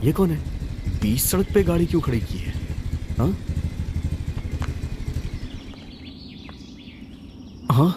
ये कौन है? बीच सड़क पे गाड़ी क्यों खड़ी की है? हाँ? हाँ?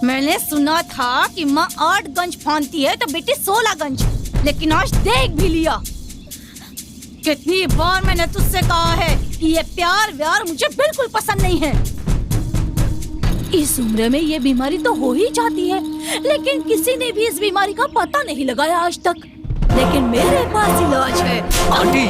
मैंने सुना था कि माँ 8 गंज फांदती है तो बेटी 16 गंज, लेकिन आज देख भी लिया। कितनी बार मैंने तुझसे कहा है कि ये प्यार व्यार मुझे बिल्कुल पसंद नहीं है। इस उम्र में ये बीमारी तो हो ही जाती है, लेकिन किसी ने भी इस बीमारी का पता नहीं लगाया आज तक। लेकिन मेरे पास इलाज है। आंटी!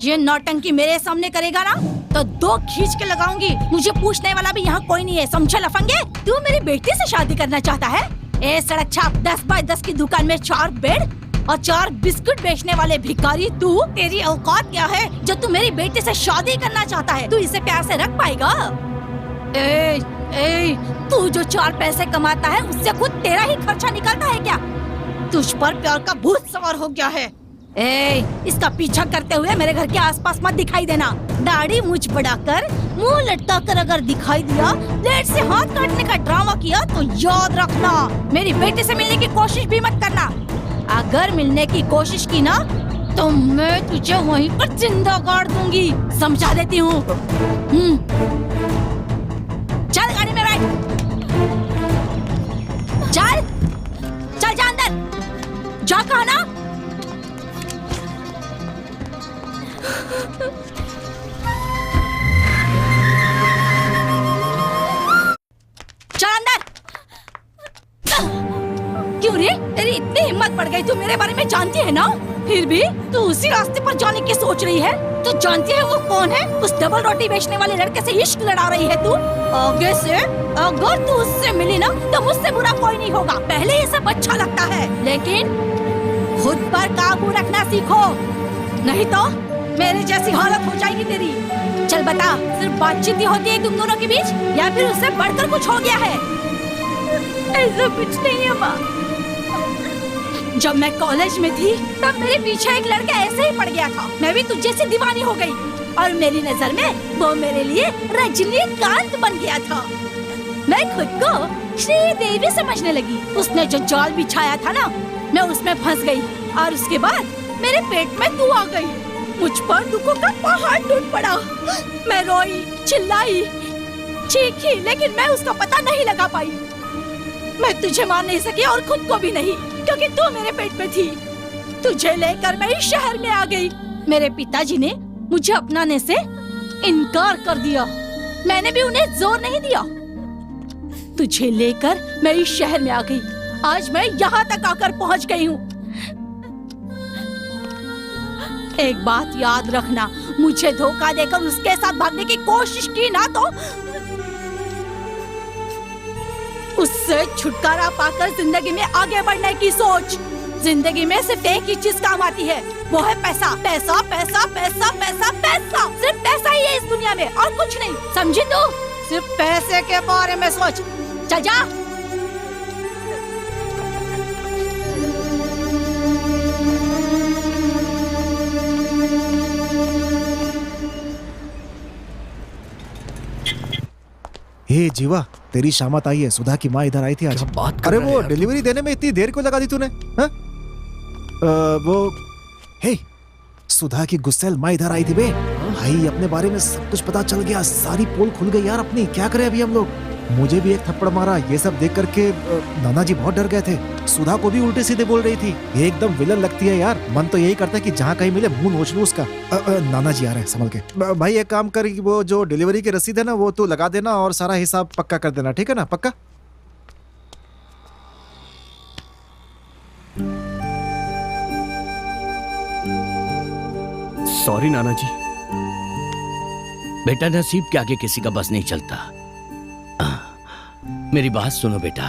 ये नौटंकी मेरे सामने करेगा ना तो 2 खींच के लगाऊंगी। मुझे पूछने वाला भी यहाँ कोई नहीं है, समझे लफंगे? तू मेरी बेटी से शादी करना चाहता है? ए सड़क छाप 10 बाय 10 की दुकान में 4 बेड और 4 बिस्कुट बेचने वाले भिखारी तू। तेरी औकात क्या है जो तू मेरी बेटी से शादी करना चाहता है? तू इसे प्यार से रख पाएगा? तू जो 4 पैसे कमाता है उससे खुद तेरा ही खर्चा निकलता है क्या? तुझ पर प्यार का भूत सवार हो गया है। इसका पीछा करते हुए मेरे घर के आसपास मत दिखाई देना। दाढ़ी मुझ बढ़ाकर मुंह लटकाकर अगर दिखाई दिया, ब्लेड से हाथ काटने का ड्रामा किया तो याद रखना, मेरी बेटी से मिलने की कोशिश भी मत करना। अगर मिलने की कोशिश की ना तो मैं तुझे वहीं पर जिंदा गाड़ दूंगी, समझा देती हूँ। चल गाड़ी में बैठ। चल चल जा अंदर जा, कहा ना। चल अंदर। क्यों रे, तेरी इतनी हिम्मत बढ़ गई? तू मेरे बारे में जानती है ना, फिर भी तू उसी रास्ते पर जाने की सोच रही है। तू जानती है वो कौन है? उस डबल रोटी बेचने वाले लड़के से इश्क लड़ा रही है तू। आगे से अगर तू उससे मिली ना तो मुझसे बुरा कोई नहीं होगा। पहले ये सब अच्छा लगता है, लेकिन खुद पर काबू रखना सीखो, नहीं तो मेरे जैसी हालत हो जाएगी तेरी। चल बता, सिर्फ बातचीत ही होती है तुम दोनों के बीच या फिर उससे बढ़कर कुछ हो गया है? ऐसा कुछ नहीं है माँ। जब मैं कॉलेज में थी तब मेरे पीछे एक लड़का ऐसे ही पड़ गया था। मैं भी तुझे से दीवानी हो गई और मेरी नजर में वो मेरे लिए रजनीकांत बन गया था। मैं खुद को श्रीदेवी समझने लगी। उसने जो जाल बिछाया था ना, मैं उसमें फंस गई और उसके बाद मेरे पेट में तू आ गई। मुझ पर दुखों का पहाड़ टूट पड़ा। मैं रोई, चिल्लाई, चीखी, लेकिन मैं उसका पता नहीं लगा पाई। मैं तुझे मार नहीं सकी और खुद को भी नहीं, क्योंकि तू मेरे पेट में थी। तुझे लेकर मैं इस शहर में आ गई। मेरे पिताजी ने मुझे अपनाने से इनकार कर दिया। मैंने भी उन्हें जोर नहीं दिया। तुझे लेकर मैं इस शहर में आ गई। आज मैं यहाँ तक आकर पहुँच गई हूँ। एक बात याद रखना, मुझे धोखा देकर उसके साथ भागने की कोशिश की ना तो उससे छुटकारा पाकर जिंदगी में आगे बढ़ने की सोच। जिंदगी में सिर्फ एक ही चीज काम आती है, वो है पैसा। पैसा पैसा पैसा पैसा पैसा, सिर्फ पैसा ही है इस दुनिया में और कुछ नहीं, समझी तू? सिर्फ पैसे के बारे में सोच। चल जा। हे जीवा, तेरी शामत आई है। सुधा की माँ इधर आई थी आज। क्या बात कर अरे रहा है वो यार? डिलीवरी देने में इतनी देर क्यों लगा दी तूने? हाँ? वो हे, सुधा की गुस्सेल माँ इधर आई थी बे। भाई अपने बारे में सब कुछ पता चल गया, सारी पोल खुल गई यार अपनी। क्या करें अभी हम लोग? मुझे भी एक थप्पड़ मारा। ये सब देख करके नाना जी बहुत डर गए थे। सुधा को भी उल्टे सीधे बोल रही थी। ये एकदम विलन लगती है यार। मन तो यही करता है कि जहाँ कहीं मिले मुंह नोच लूं उसका। नाना जी आ रहे हैं, संभल के। भाई एक काम कर, वो जो डिलीवरी की रसीद है ना वो तू लगा देना और सारा हिसाब पक्का कर देना, ठीक है ना? पक्का। सॉरी नाना जी। बेटा, नसीब के आगे किसी का बस नहीं चलता। मेरी बात सुनो बेटा।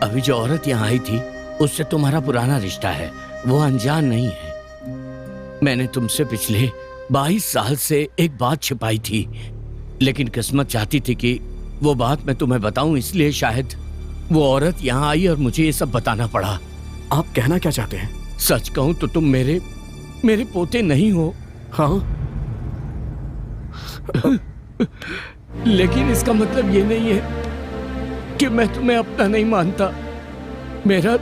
अभी जो औरत यहाँ आई थी उससे तुम्हारा पुराना रिश्ता है, वो अनजान नहीं है। मैंने तुमसे पिछले 22 साल से एक बात छिपाई थी, लेकिन किस्मत चाहती थी कि वो बात मैं तुम्हें बताऊं, इसलिए शायद वो औरत यहाँ आई और मुझे ये सब बताना पड़ा। आप कहना क्या चाहते हैं? सच कहूं तो तुम मेरे पोते नहीं हो। हाँ, लेकिन इसका मतलब ये नहीं है कि मैं तुम्हें अपना नहीं मानता। मेरा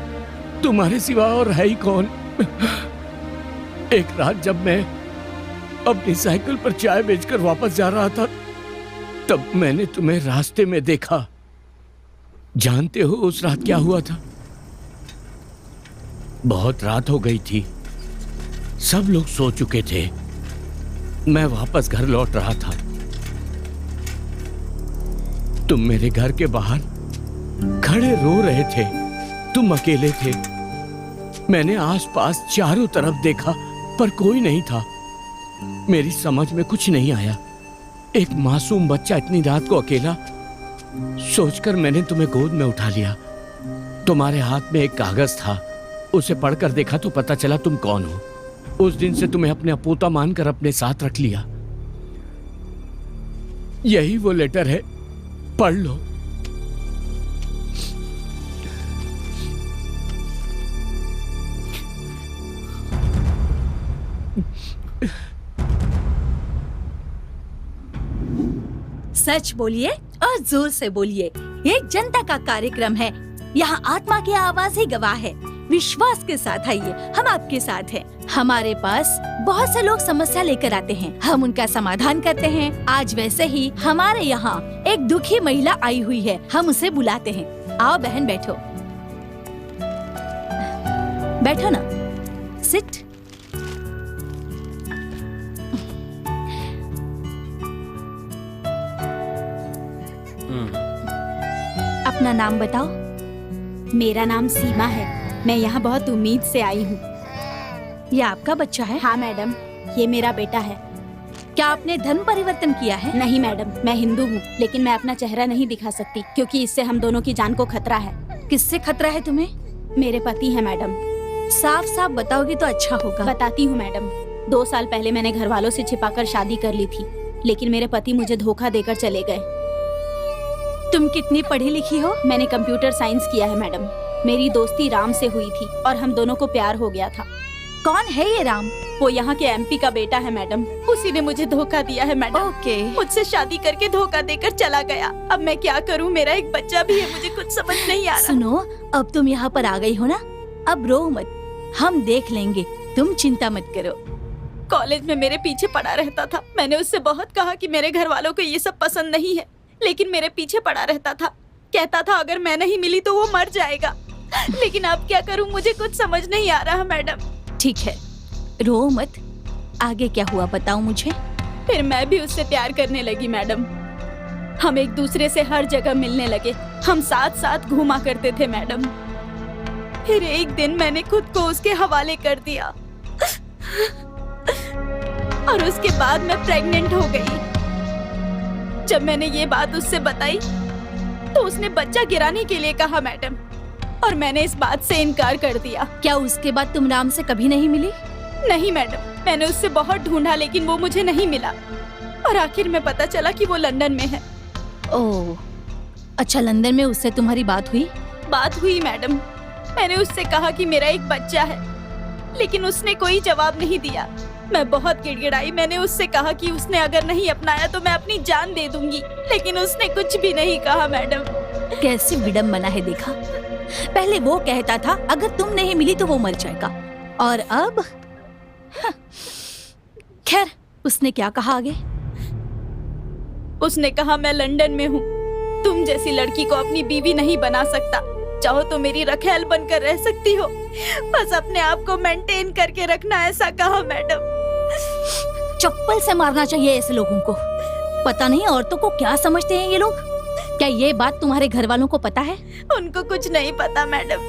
तुम्हारे सिवा और है ही कौन। एक रात जब मैं अपनी साइकिल पर चाय बेचकर वापस जा रहा था, तब मैंने तुम्हें रास्ते में देखा। जानते हो उस रात क्या हुआ था? बहुत रात हो गई थी, सब लोग सो चुके थे। मैं वापस घर लौट रहा था। तुम मेरे घर के बाहर खड़े रो रहे थे। तुम अकेले थे। मैंने आसपास चारों तरफ देखा पर कोई नहीं था। मेरी समझ में कुछ नहीं आया। एक मासूम बच्चा इतनी रात को अकेला, सोचकर मैंने तुम्हें गोद में उठा लिया। तुम्हारे हाथ में एक कागज था, उसे पढ़कर देखा तो पता चला तुम कौन हो। उस दिन से तुम्हें अपने अपोता मानकर अपने साथ रख लिया। यही वो लेटर है, पढ़ लो। सच बोलिए और जोर से बोलिए। ये जनता का कार्यक्रम है, यहाँ आत्मा की आवाज ही गवाह है। विश्वास के साथ आइए, हम आपके साथ हैं। हमारे पास बहुत से लोग समस्या लेकर आते हैं, हम उनका समाधान करते हैं। आज वैसे ही हमारे यहाँ एक दुखी महिला आई हुई है, हम उसे बुलाते हैं। आओ बहन, बैठो। बैठो ना, सिट। अपना नाम बताओ। मेरा नाम सीमा है। मैं यहाँ बहुत उम्मीद से आई हूँ। ये आपका बच्चा है? हाँ मैडम, ये मेरा बेटा है। क्या आपने धर्म परिवर्तन किया है? नहीं मैडम, मैं हिंदू हूँ, लेकिन मैं अपना चेहरा नहीं दिखा सकती क्योंकि इससे हम दोनों की जान को खतरा है। किससे खतरा है तुम्हें? मेरे पति है मैडम। साफ साफ बताओगी तो अच्छा होगा। बताती हूँ मैडम। 2 साल पहले मैंने घर वालों से छिपाकर शादी कर ली थी, लेकिन मेरे पति मुझे धोखा देकर चले गए। तुम कितनी पढ़ी लिखी हो? मैंने कंप्यूटर साइंस किया है मैडम। मेरी दोस्ती राम से हुई थी और हम दोनों को प्यार हो गया था। कौन है ये राम? वो यहाँ के एमपी का बेटा है मैडम। उसी ने मुझे धोखा दिया है मैडम। ओके। मुझसे शादी करके धोखा देकर चला गया। अब मैं क्या करूँ? मेरा एक बच्चा भी है, मुझे कुछ समझ नहीं आ रहा। सुनो, अब तुम यहाँ पर आ गई हो ना, अब रो मत, हम देख लेंगे, तुम चिंता मत करो। कॉलेज में मेरे पीछे पड़ा रहता था। मैंने उससे बहुत कहा कि मेरे घर वालों को ये सब पसंद नहीं है, लेकिन मेरे पीछे पड़ा रहता था। कहता था अगर मैं नहीं मिली तो वो मर जाएगा। लेकिन अब क्या करूं, मुझे कुछ समझ नहीं आ रहा मैडम। ठीक है, रो मत। आगे क्या हुआ बताओ मुझे। फिर मैं भी उससे प्यार करने लगी मैडम। हम एक दूसरे से हर जगह मिलने लगे। हम साथ साथ घूमा करते थे मैडम। फिर एक दिन मैंने खुद को उसके हवाले कर दिया और उसके बाद मैं प्रेग्नेंट हो गई। जब मैंने ये बात उससे बताई तो उसने बच्चा गिराने के लिए कहा मैडम, और मैंने इस बात से इनकार कर दिया। क्या उसके बाद तुम राम से कभी नहीं मिली? नहीं मैडम, मैंने उससे बहुत ढूंढा लेकिन वो मुझे नहीं मिला, और आखिर में पता चला कि वो लंदन में है। ओह, अच्छा, लंदन में उससे तुम्हारी बात हुई? बात हुई मैडम, मैंने उससे कहा कि मेरा एक बच्चा है, लेकिन उसने कोई जवाब नहीं दिया। मैं बहुत गिड़गिड़ाई। मैंने उससे कहा कि उसने अगर नहीं अपनाया तो मैं अपनी जान दे दूंगी, लेकिन उसने कुछ भी नहीं कहा मैडम। कैसी विडम्बना है, देखा? पहले वो कहता था अगर तुम नहीं मिली तो वो मर जाएगा, और अब खैर, उसने क्या कहा आगे? उसने कहा मैं लंदन में हूँ, तुम जैसी लड़की को अपनी बीवी नहीं बना सकता, चाहो तो मेरी रखैल बनकर रह सकती हो, बस अपने आप को मेंटेन करके रखना, ऐसा कहा मैडम। चप्पल से मारना चाहिए ऐसे लोगों को। पता नहीं औरतों को क्या समझते हैं ये लोग। क्या ये बात तुम्हारे घर वालों को पता है? उनको कुछ नहीं पता मैडम।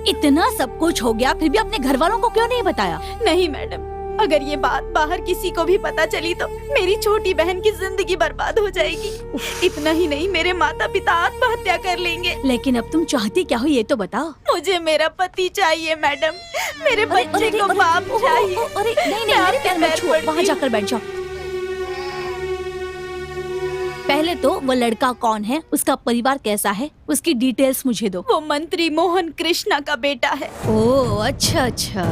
इतना सब कुछ हो गया फिर भी अपने घर वालों को क्यों नहीं बताया? नहीं मैडम, अगर ये बात बाहर किसी को भी पता चली तो मेरी छोटी बहन की जिंदगी बर्बाद हो जाएगी। इतना ही नहीं, मेरे माता पिता आत्महत्या कर लेंगे। लेकिन अब तुम चाहती क्या हो ये तो बताओ। मुझे मेरा पति चाहिए मैडम, मेरे बच्चे को बाप चाहिए। अरे नहीं नहीं, मेरे पैर मत छुओ, वहाँ जाकर बैठ जाओ। पहले तो वो लड़का कौन है, उसका परिवार कैसा है, उसकी डिटेल्स मुझे दो। वो मंत्री मोहन कृष्णा का बेटा है। ओह अच्छा अच्छा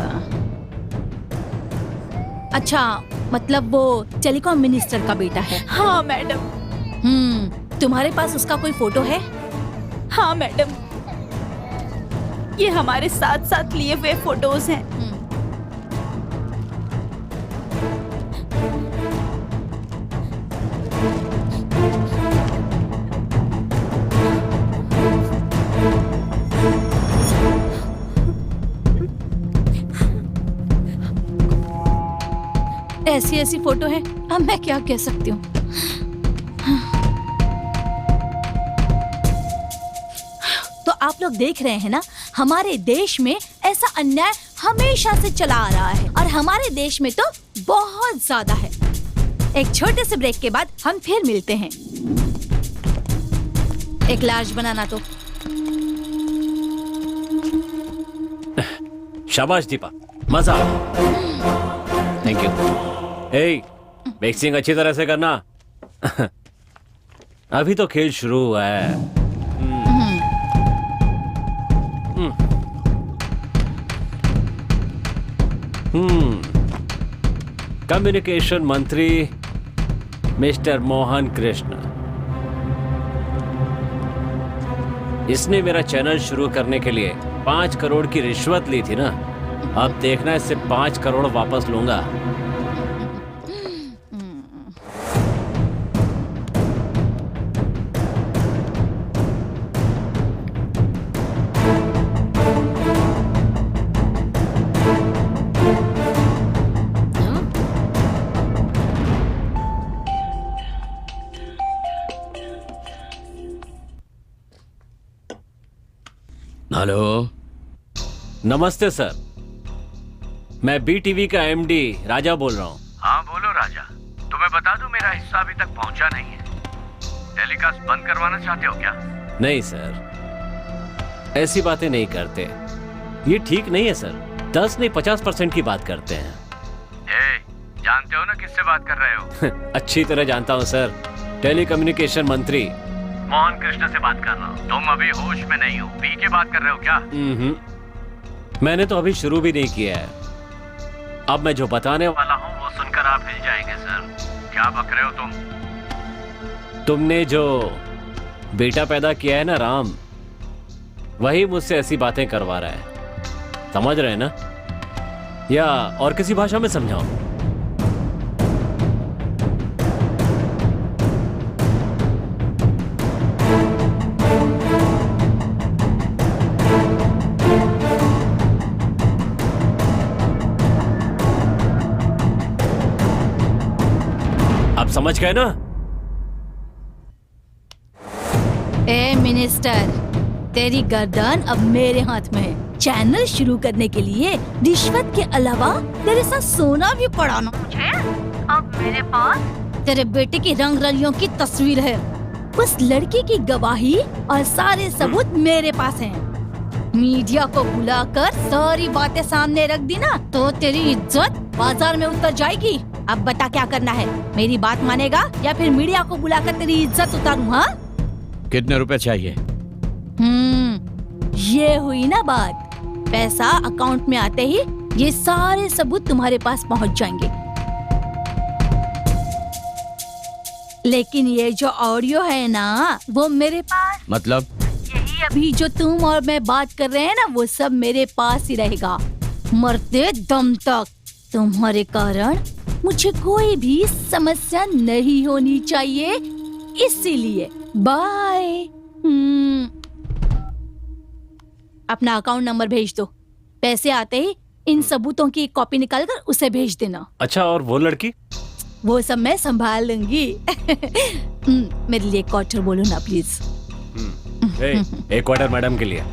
अच्छा, मतलब वो टेलीकॉम मिनिस्टर का बेटा है। हाँ मैडम। तुम्हारे पास उसका कोई फोटो है? हाँ मैडम, ये हमारे साथ साथ लिए हुए फोटोज हैं। ऐसी ऐसी फोटो है, अब मैं क्या कह सकती हूँ। तो आप लोग देख रहे हैं ना, हमारे देश में ऐसा अन्याय हमेशा से चला आ रहा है, और हमारे देश में तो बहुत ज्यादा है। एक छोटे से ब्रेक के बाद हम फिर मिलते हैं। एक लाश बनाना तो। शाबाश दीपा, मजा थैंक यू। ए, मिक्सिंग अच्छी तरह से करना। अभी तो खेल शुरू हुआ है। कम्युनिकेशन मंत्री मिस्टर मोहन कृष्ण, इसने मेरा चैनल शुरू करने के लिए 5 करोड़ की रिश्वत ली थी ना। अब देखना, इससे 5 करोड़ वापस लूंगा। हेलो, नमस्ते सर, मैं BTV का MD राजा बोल रहा हूँ। हाँ बोलो राजा, तुम्हें बता दूं मेरा हिस्सा अभी तक पहुंचा नहीं है। टेलीकास्ट बंद करवाना चाहते हो क्या? नहीं सर, ऐसी बातें नहीं करते, ये ठीक नहीं है सर। 10 नहीं 50% की बात करते हैं। जानते हो ना किससे बात कर रहे हो? अच्छी तरह जानता हूँ सर, टेलीकम्युनिकेशन मंत्री मोहन कृष्ण से बात कर रहा हूँ। तुम अभी होश में नहीं हो, पी के बात कर रहे हो क्या? मैंने तो अभी शुरू भी नहीं किया है। अब मैं जो बताने वाला हूँ वो सुनकर आप हिल जाएंगे सर। क्या बक रहे हो तुम? तुमने जो बेटा पैदा किया है ना राम, वही मुझसे ऐसी बातें करवा रहा है। समझ रहे हैं ना? या और किसी भाषा में समझाऊं? समझ गए ना? ए मिनिस्टर, तेरी गर्दन अब मेरे हाथ में है। चैनल शुरू करने के लिए रिश्वत के अलावा तेरे साथ सोना भी पड़ाना मुझे। अब मेरे पास तेरे बेटे की रंग रलियों की तस्वीर है। उस लड़की की गवाही और सारे सबूत मेरे पास हैं। मीडिया को बुलाकर सारी बातें सामने रख दी ना तो तेरी इज्जत बाजार में उतर जाएगी। अब बता क्या करना है, मेरी बात मानेगा या फिर मीडिया को बुलाकर तेरी इज्जत उतारूं? हाँ, कितने रुपए चाहिए? ये हुई ना बात। पैसा अकाउंट में आते ही ये सारे सबूत तुम्हारे पास पहुंच जाएंगे। लेकिन ये जो ऑडियो है ना वो मेरे पास, मतलब? यही अभी जो तुम और मैं बात कर रहे हैं ना वो सब मेरे पास ही रहेगा, मरते दम तक। तुम्हारे कारण मुझे कोई भी समस्या नहीं होनी चाहिए, इसीलिए बाय। अपना अकाउंट नंबर भेज दो। पैसे आते ही इन सबूतों की एक कॉपी निकालकर उसे भेज देना। अच्छा, और वो लड़की? वो सब मैं संभाल लूंगी। मेरे लिए क्वार्टर बोलो ना प्लीज। एक क्वार्टर मैडम के लिए।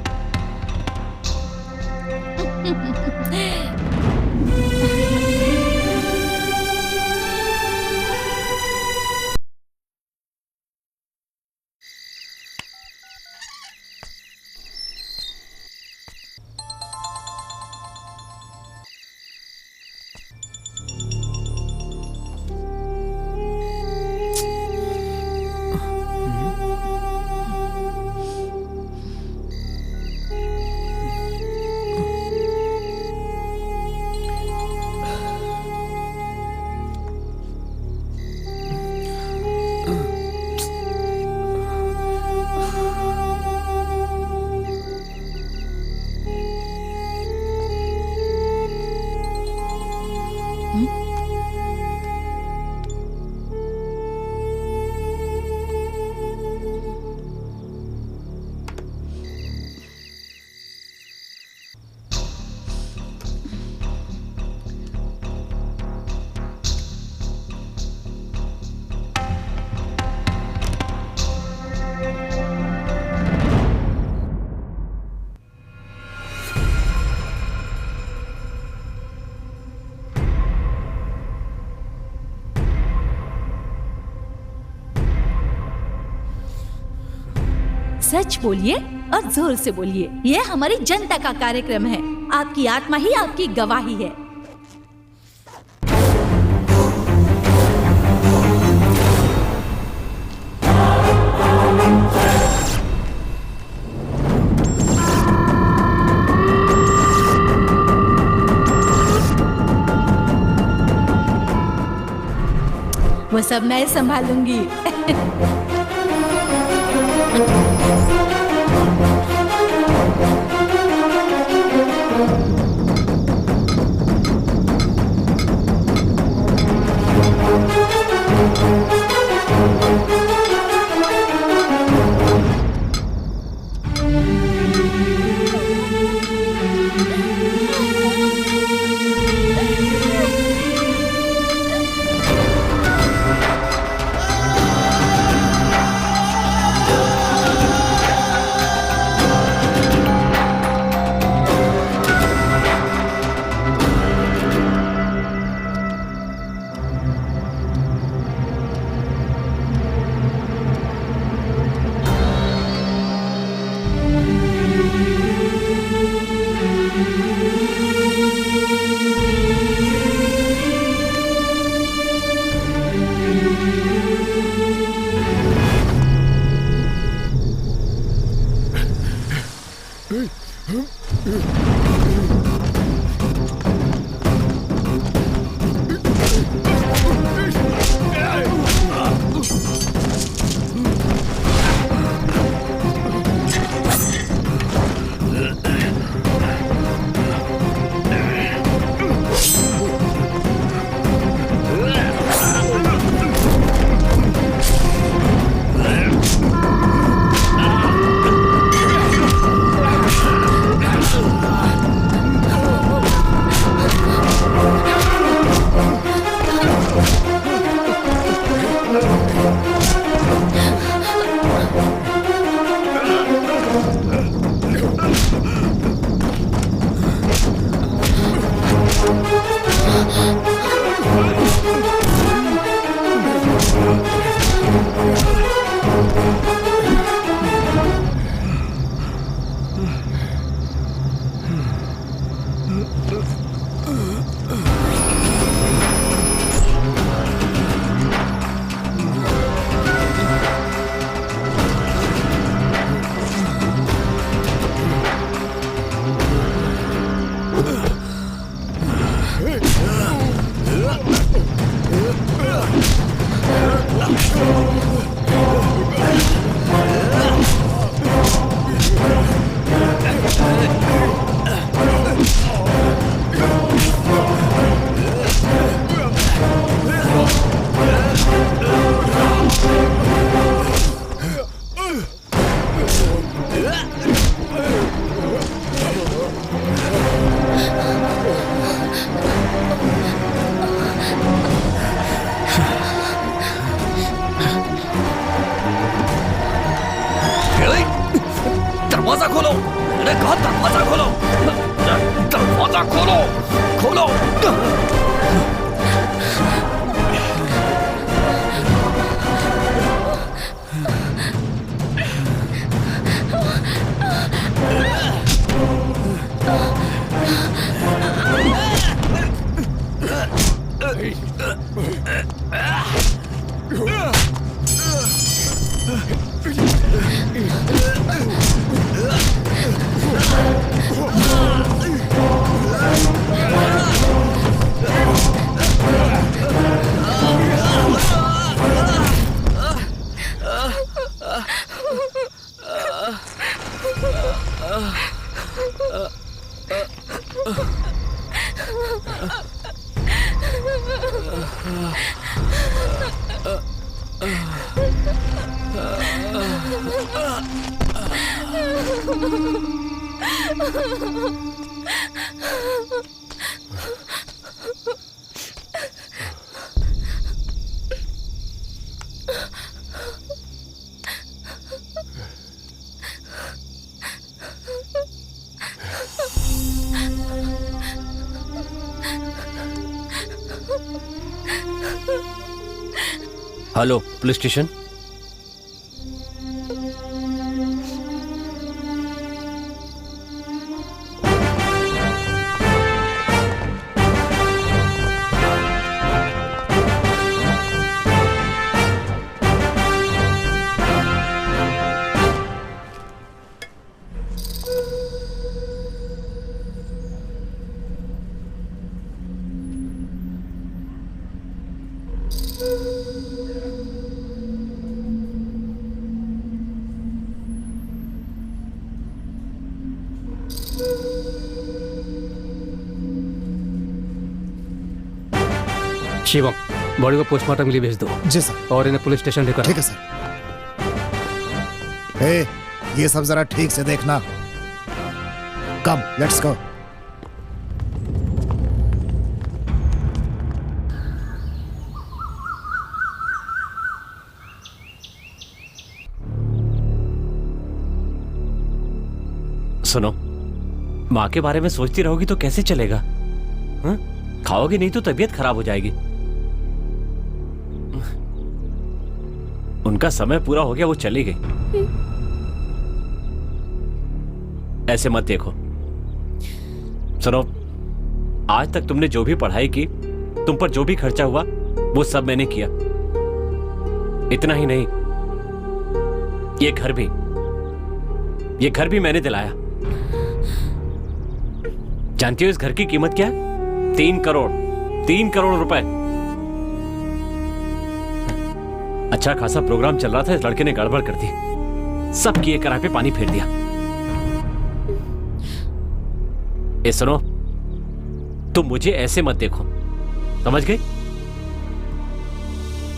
सच बोलिए और जोर से बोलिए, ये हमारी जनता का कार्यक्रम है। आपकी आत्मा ही आपकी गवाही है। वो सब मैं संभालूंगी। खोलो। Hello police station. Shivam, body को पोस्टमार्टम के लिए भेज दो जी सर। और इन्हें पुलिस स्टेशन लेकर आओ। ठीक है सर। ए, ये सब जरा ठीक से देखना। कम, लेट्स गो। सुनो, माँ के बारे में सोचती रहोगी तो कैसे चलेगा? हाँ? खाओगी नहीं तो तबीयत खराब हो जाएगी। उनका समय पूरा हो गया, वो चली गई। ऐसे मत देखो। सुनो, आज तक तुमने जो भी पढ़ाई की, तुम पर जो भी खर्चा हुआ, वो सब मैंने किया। इतना ही नहीं, ये घर भी मैंने दिलाया। जानती हो इस घर की कीमत क्या है? 3 करोड़ रुपए। अच्छा खासा प्रोग्राम चल रहा था, इस लड़के ने गड़बड़ कर दी, सब किए कराए पे पानी फेर दिया। ए सुनो, तुम मुझे ऐसे मत देखो, समझ गए?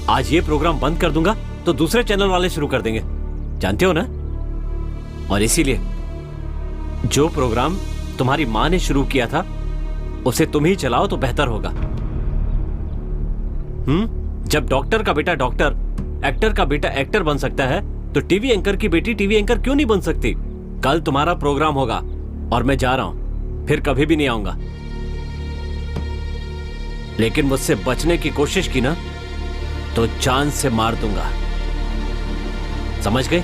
आज ये प्रोग्राम बंद कर दूंगा तो दूसरे चैनल वाले शुरू कर देंगे, जानते हो ना? और इसीलिए जो प्रोग्राम तुम्हारी मां ने शुरू किया था उसे तुम ही चलाओ तो बेहतर होगा। जब डॉक्टर का बेटा डॉक्टर, एक्टर का बेटा एक्टर बन सकता है तो टीवी एंकर की बेटी टीवी एंकर क्यों नहीं बन सकती? कल तुम्हारा प्रोग्राम होगा और मैं जा रहा हूं, फिर कभी भी नहीं आऊंगा। लेकिन मुझसे बचने की कोशिश की ना तो जान से मार दूंगा, समझ गए?